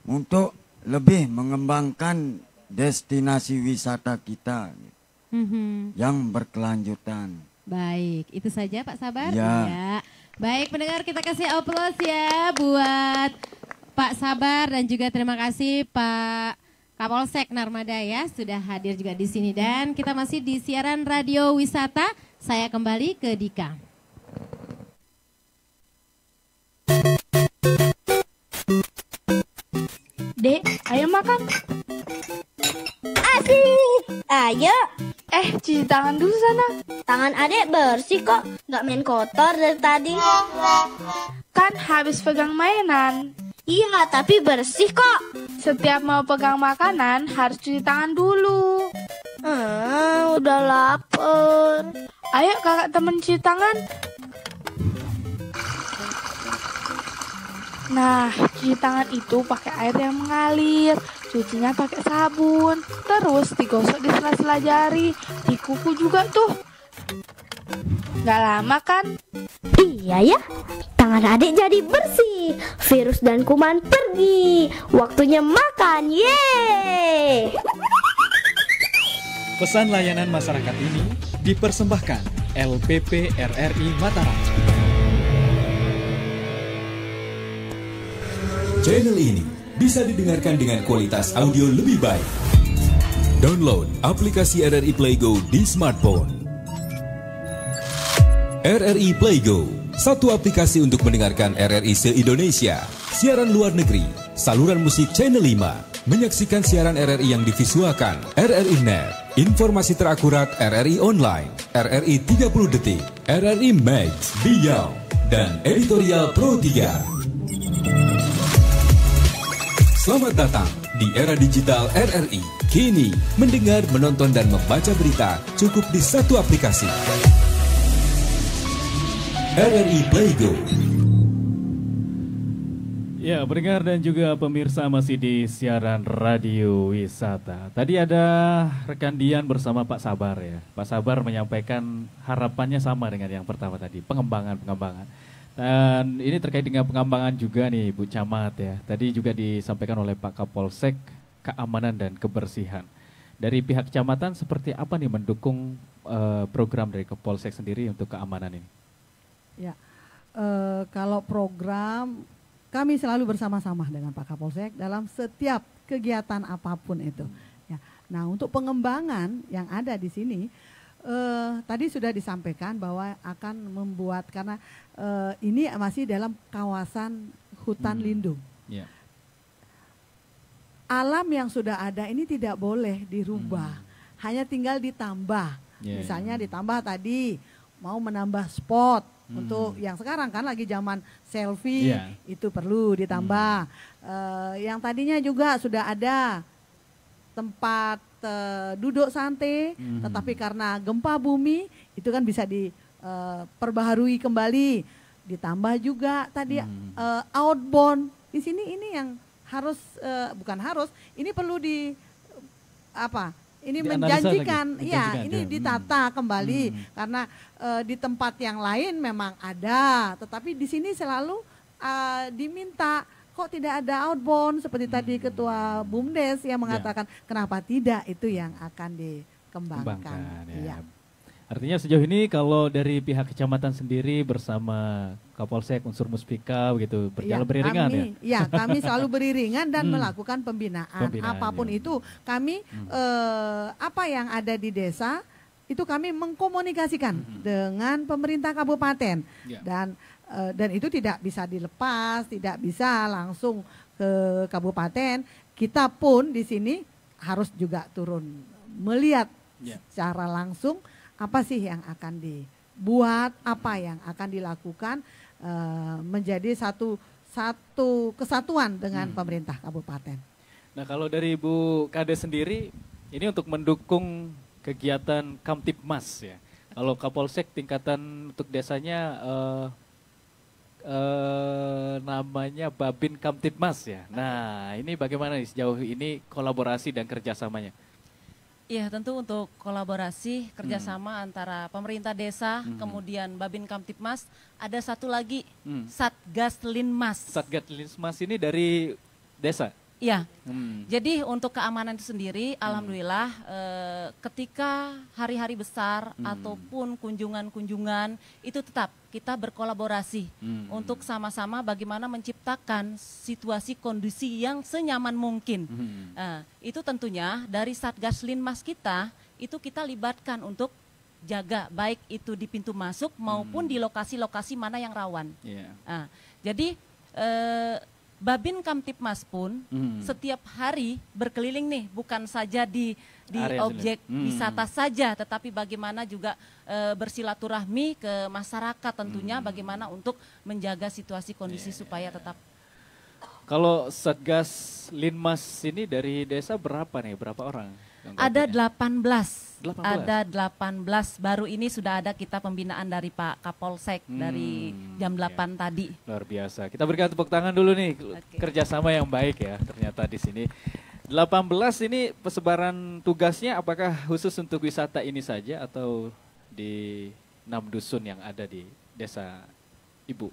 untuk lebih mengembangkan destinasi wisata kita yang berkelanjutan. Baik, itu saja Pak Sabar. Ya. Baik pendengar, kita kasih aplaus ya buat Pak Sabar dan juga terima kasih Pak Kapolsek Narmada ya sudah hadir juga di sini dan kita masih di siaran radio wisata. Saya kembali ke Dika. Dek, ayo makan. Asik, ayo. Cuci tangan dulu sana. Tangan adek bersih kok, nggak main kotor dari tadi. Kan habis pegang mainan. Iya, tapi bersih kok. Setiap mau pegang makanan harus cuci tangan dulu. Udah lapar. Ayo kakak temen cuci tangan. Nah, cuci tangan itu pakai air yang mengalir, cucinya pakai sabun, terus digosok di sela-sela jari, di kuku juga tuh. Gak lama kan? Iya ya, tangan adik jadi bersih, virus dan kuman pergi, waktunya makan, yeay! Pesan layanan masyarakat ini dipersembahkan LPP RRI Mataram. Channel ini bisa didengarkan dengan kualitas audio lebih baik. Download aplikasi RRI Play Go di smartphone. RRI Play Go, satu aplikasi untuk mendengarkan RRI se-Indonesia, siaran luar negeri, saluran musik Channel 5, menyaksikan siaran RRI yang divisualkan, RRI Net, informasi terakurat RRI Online, RRI 30 Detik, RRI Max, Beyond, dan Editorial Pro 3. Selamat datang di era digital RRI. Kini, mendengar, menonton, dan membaca berita cukup di satu aplikasi. RRI Play Go. Ya, pendengar dan juga pemirsa masih di siaran radio wisata. Tadi ada rekan Dian bersama Pak Sabar ya. Pak Sabar menyampaikan harapannya sama dengan yang pertama tadi, pengembangan. Dan ini terkait dengan pengembangan juga nih Bu Camat ya. Tadi juga disampaikan oleh Pak Kapolsek, keamanan dan kebersihan. Dari pihak kecamatan seperti apa nih mendukung program dari Kapolsek sendiri untuk keamanan ini? Ya, kalau program kami selalu bersama-sama dengan Pak Kapolsek dalam setiap kegiatan apapun itu. Ya. Nah, untuk pengembangan yang ada di sini, tadi sudah disampaikan bahwa akan membuat, karena ini masih dalam kawasan hutan lindung. Yeah. Alam yang sudah ada ini tidak boleh dirubah, hanya tinggal ditambah. Misalnya ditambah tadi mau menambah spot untuk yang sekarang kan lagi zaman selfie, itu perlu ditambah. Yang tadinya juga sudah ada tempat duduk santai, tetapi karena gempa bumi itu kan bisa diperbaharui kembali. Ditambah juga tadi outbound. Di sini ini yang harus bukan harus, ini perlu ini menjanjikan, ini ditata kembali karena di tempat yang lain memang ada, tetapi di sini selalu diminta. Kok tidak ada outbound seperti tadi Ketua BUMDes yang mengatakan kenapa tidak, itu yang akan dikembangkan. Ya. Artinya sejauh ini kalau dari pihak kecamatan sendiri bersama Kapolsek, unsur Muspika gitu berjalan beriringan kami selalu beriringan dan melakukan pembinaan apapun itu. Kami apa yang ada di desa itu kami mengkomunikasikan dengan pemerintah kabupaten dan itu tidak bisa dilepas, tidak bisa langsung ke kabupaten. Kita pun di sini harus juga turun melihat secara langsung apa sih yang akan dibuat, apa yang akan dilakukan, menjadi satu kesatuan dengan pemerintah kabupaten. Nah, kalau dari Ibu Kades sendiri, ini untuk mendukung kegiatan Kamtibmas ya. Kalau Kapolsek tingkatan untuk desanya namanya Babin Kamtibmas ya. Nah, ini bagaimana nih sejauh ini kolaborasi dan kerjasamanya? Iya, tentu untuk kolaborasi kerjasama antara pemerintah desa, kemudian Babin Kamtibmas, ada satu lagi Satgas Linmas. Satgas Linmas ini dari desa? Iya, jadi untuk keamanan itu sendiri, alhamdulillah ketika hari-hari besar ataupun kunjungan-kunjungan itu tetap kita berkolaborasi untuk sama-sama bagaimana menciptakan situasi kondisi yang senyaman mungkin. Itu tentunya dari Satgas Linmas kita, itu kita libatkan untuk jaga baik itu di pintu masuk maupun di lokasi-lokasi mana yang rawan. Jadi Babin Kamtibmas pun setiap hari berkeliling nih, bukan saja di objek wisata saja, tetapi bagaimana juga bersilaturahmi ke masyarakat tentunya, bagaimana untuk menjaga situasi kondisi supaya tetap. Kalau Satgas Linmas ini dari desa berapa nih, berapa orang? Ada 18. Ada 18, baru ini sudah ada kita pembinaan dari Pak Kapolsek dari jam 8 tadi. Luar biasa. Kita berikan tepuk tangan dulu nih, kerjasama yang baik ya ternyata di sini. 18 ini persebaran tugasnya apakah khusus untuk wisata ini saja atau di 6 dusun yang ada di desa Ibu?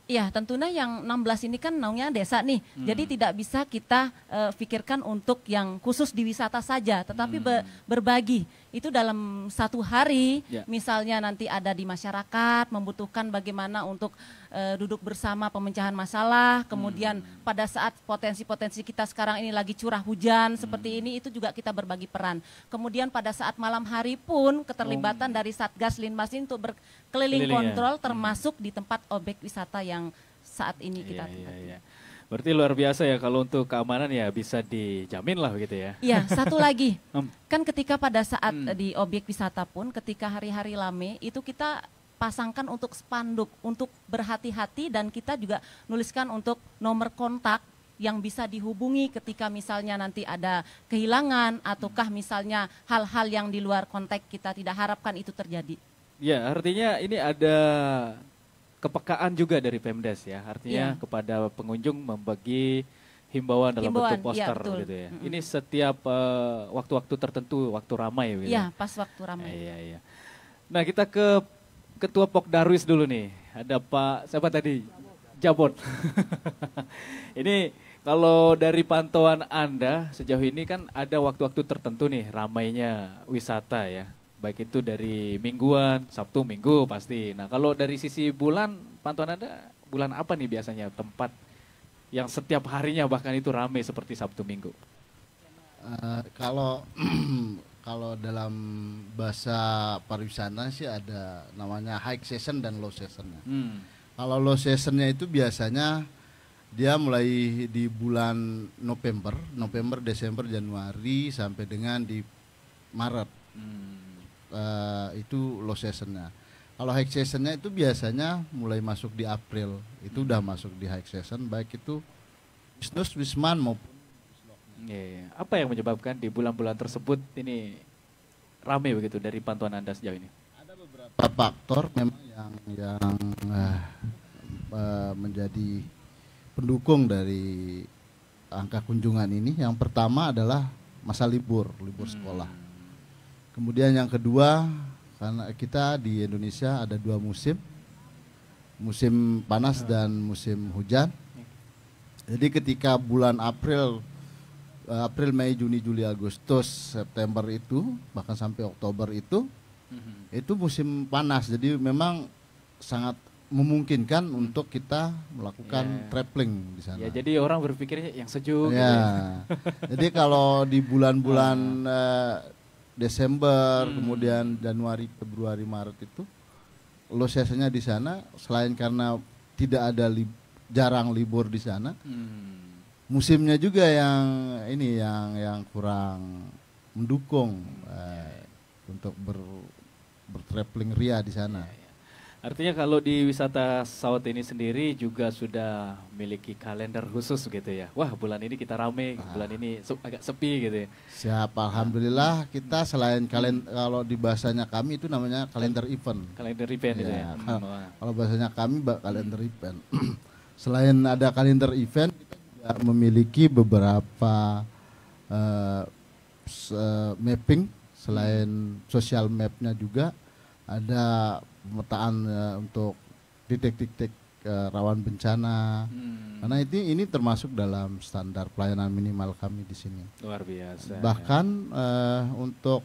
Iya, tentunya yang 16 ini kan naungnya desa nih, jadi tidak bisa kita pikirkan untuk yang khusus di wisata saja, tetapi berbagi. Itu dalam satu hari, misalnya nanti ada di masyarakat, membutuhkan bagaimana untuk duduk bersama pemecahan masalah, kemudian pada saat potensi-potensi kita sekarang ini lagi curah hujan seperti ini, itu juga kita berbagi peran. Kemudian pada saat malam hari pun keterlibatan dari Satgas Linmas ini untuk berkeliling kontrol, termasuk di tempat objek wisata yang saat ini kita tempati. Berarti luar biasa ya kalau untuk keamanan ya bisa dijamin lah begitu ya. Iya, satu lagi, kan ketika pada saat di objek wisata pun ketika hari-hari rame itu kita pasangkan untuk spanduk, untuk berhati-hati, dan kita juga nuliskan untuk nomor kontak yang bisa dihubungi ketika misalnya nanti ada kehilangan ataukah misalnya hal-hal yang di luar konteks kita tidak harapkan itu terjadi. Ya, artinya ini ada kepekaan juga dari Pemdes ya, artinya kepada pengunjung membagi himbauan dalam bentuk poster gitu ya. Ini setiap waktu-waktu tertentu, waktu ramai gitu. Iya, pas waktu ramai. Iya. Nah, kita ke Ketua Pokdarwis dulu nih. Ada Pak siapa tadi? Jabon. Ini kalau dari pantauan Anda sejauh ini kan ada waktu-waktu tertentu nih ramainya wisata ya. Baik itu dari mingguan, Sabtu, Minggu pasti. Nah, kalau dari sisi bulan, pantauan Anda bulan apa nih biasanya tempat yang setiap harinya bahkan itu ramai seperti Sabtu Minggu? Kalau kalau dalam bahasa pariwisata sih ada namanya high season dan low seasonnya. Kalau low seasonnya itu biasanya dia mulai di bulan November, Desember, Januari sampai dengan di Maret. Itu low seasonnya. Kalau high seasonnya itu biasanya mulai masuk di April, itu udah masuk di high season, baik itu Wisnus, Wisman maupun Apa yang menyebabkan di bulan-bulan tersebut ini ramai begitu dari pantauan Anda sejauh ini? Ada beberapa faktor memang yang menjadi pendukung dari angka kunjungan ini. Yang pertama adalah masa libur sekolah. Kemudian yang kedua, karena kita di Indonesia ada 2 musim panas dan musim hujan. Jadi ketika bulan April, Mei, Juni, Juli, Agustus, September itu, bahkan sampai Oktober itu musim panas. Jadi memang sangat memungkinkan untuk kita melakukan traveling di sana. Ya, jadi orang berpikirnya yang sejuk. Ya. Jadi kalau di bulan-bulan Desember, kemudian Januari, Februari, Maret itu low seasonnya di sana, selain karena tidak ada jarang libur di sana, musimnya juga yang kurang mendukung untuk bertraveling ria di sana. Artinya kalau di wisata Saut ini sendiri juga sudah memiliki kalender khusus gitu ya. Wah, bulan ini kita rame, bulan ini agak sepi gitu ya. Siap, alhamdulillah kita selain kalau di bahasanya kami itu namanya kalender event. Kalender event itu ya. Kalau bahasanya kami kalender event. Selain ada kalender event, kita juga memiliki beberapa mapping. Selain social mapnya juga ada pemetaan untuk titik-titik rawan bencana. Karena ini termasuk dalam standar pelayanan minimal kami di sini. Luar biasa. Bahkan untuk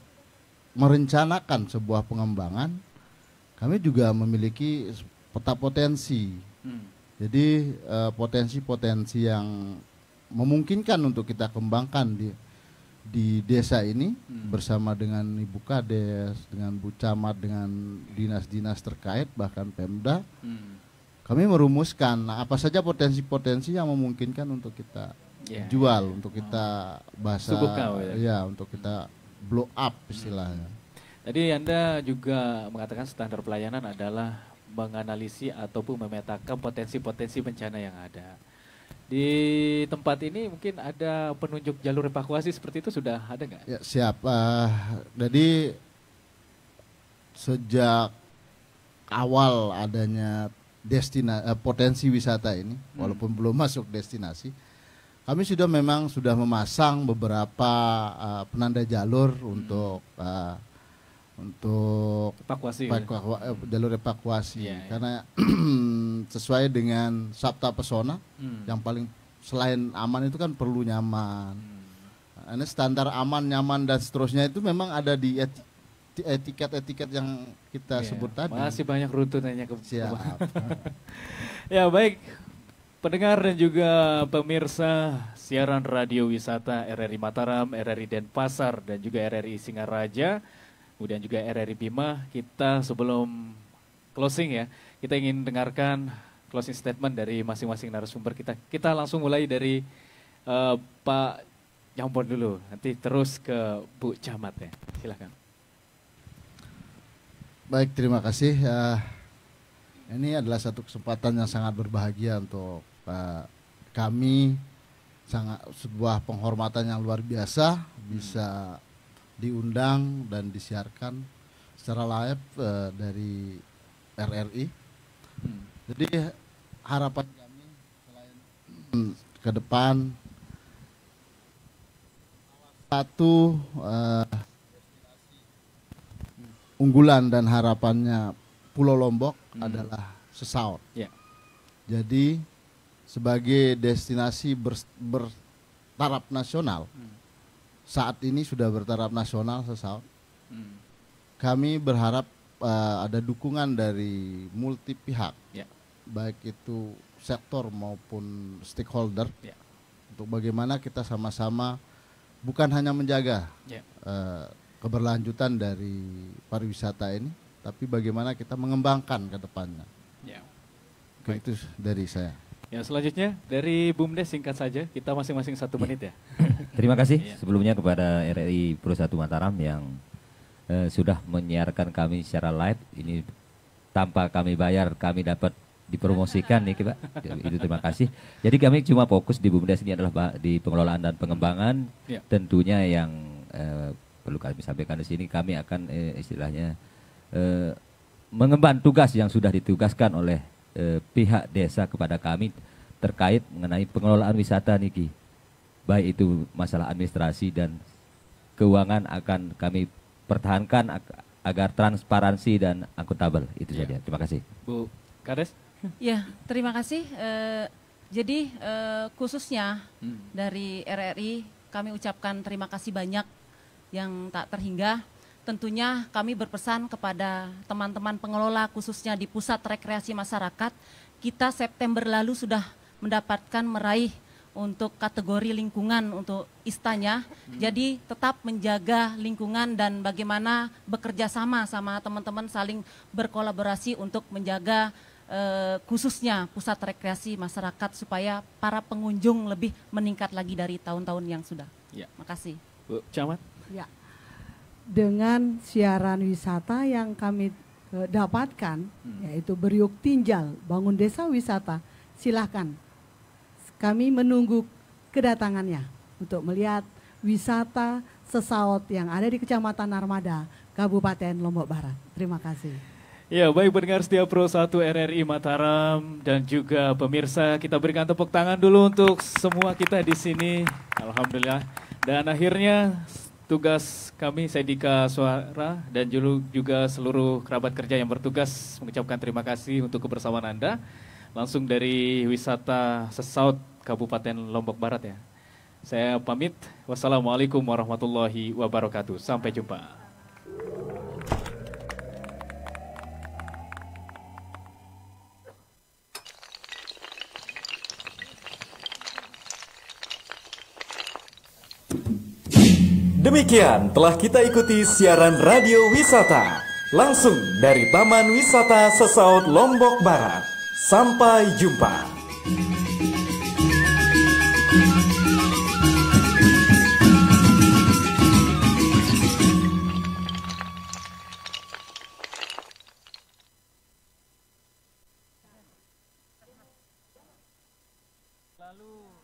merencanakan sebuah pengembangan, kami juga memiliki peta potensi. Jadi potensi-potensi yang memungkinkan untuk kita kembangkan di desa ini bersama dengan Ibu Kades, dengan Bu Camat, dengan dinas-dinas terkait, bahkan Pemda. Kami merumuskan apa saja potensi-potensi yang memungkinkan untuk kita jual, untuk kita untuk kita blow up istilahnya. Tadi Anda juga mengatakan standar pelayanan adalah menganalisis ataupun memetakan potensi-potensi bencana yang ada. Di tempat ini mungkin ada penunjuk jalur evakuasi seperti itu sudah ada nggak? Ya, siap. Jadi sejak awal adanya potensi wisata ini, walaupun belum masuk destinasi, kami sudah memasang beberapa penanda jalur untuk evakuasi, jalur evakuasi. Karena sesuai dengan Sabta Pesona, yang paling selain aman itu kan perlu nyaman. Ini standar aman, nyaman dan seterusnya itu memang ada di etiket yang kita sebut tadi. Masih banyak runtunannya Siap. Ya, baik pendengar dan juga pemirsa siaran radio wisata RRI Mataram, RRI Denpasar dan juga RRI Singaraja, kemudian juga RRI Bima. Kita sebelum closing ya, kita ingin dengarkan closing statement dari masing-masing narasumber kita. Kita langsung mulai dari Pak Jambon dulu, nanti terus ke Bu Camat ya. Silakan. Baik, terima kasih. Ini adalah satu kesempatan yang sangat berbahagia untuk kami, sebuah penghormatan yang luar biasa bisa diundang dan disiarkan secara live dari RRI. Jadi harapan kami selain ke depan satu unggulan dan harapannya Pulau Lombok adalah Sesaut. Jadi sebagai destinasi bertaraf nasional, saat ini sudah bertaraf nasional Sesaut. Kami berharap ada dukungan dari multi pihak, baik itu sektor maupun stakeholder, untuk bagaimana kita sama-sama bukan hanya menjaga keberlanjutan dari pariwisata ini, tapi bagaimana kita mengembangkan ke depannya. Itu dari saya. Ya, selanjutnya dari BUMDes singkat saja, kita masing-masing 1 menit ya. Terima kasih sebelumnya kepada RRI Pro 1 Mataram yang sudah menyiarkan kami secara live. Ini tanpa kami bayar, kami dapat dipromosikan nih Pak. Itu terima kasih. Jadi kami cuma fokus di BUMDes ini adalah di pengelolaan dan pengembangan. Tentunya yang perlu kami sampaikan di sini, kami akan istilahnya mengemban tugas yang sudah ditugaskan oleh pihak desa kepada kami terkait mengenai pengelolaan wisata niki. Baik itu masalah administrasi dan keuangan akan kami pertahankan agar transparansi dan akuntabel. Itu saja. Terima kasih. Bu Kades. Ya, terima kasih. Jadi khususnya dari RRI kami ucapkan terima kasih banyak yang tak terhingga. Tentunya kami berpesan kepada teman-teman pengelola khususnya di Pusat Rekreasi Masyarakat, kita September lalu sudah mendapatkan meraih untuk kategori lingkungan untuk istanya. Jadi tetap menjaga lingkungan dan bagaimana bekerja sama teman-teman saling berkolaborasi untuk menjaga khususnya Pusat Rekreasi Masyarakat supaya para pengunjung lebih meningkat lagi dari tahun-tahun yang sudah. Makasih. Bu Camat. Ya. Dengan siaran wisata yang kami dapatkan, yaitu Beriuk Tinjal, Bangun Desa Wisata, silahkan. Kami menunggu kedatangannya untuk melihat wisata sesaut yang ada di Kecamatan Narmada, Kabupaten Lombok Barat. Terima kasih. Ya, baik pendengar setia Pro 1 RRI Mataram dan juga pemirsa, kita berikan tepuk tangan dulu untuk semua kita di sini. Alhamdulillah. Dan akhirnya tugas kami, Sendika Suara dan juga seluruh kerabat kerja yang bertugas mengucapkan terima kasih untuk kebersamaan Anda langsung dari wisata Sesaut Kabupaten Lombok Barat ya. Saya pamit. Wassalamualaikum warahmatullahi wabarakatuh. Sampai jumpa. Demikian telah kita ikuti siaran radio wisata langsung dari Taman Wisata Sesaut Lombok Barat. Sampai jumpa. Lalu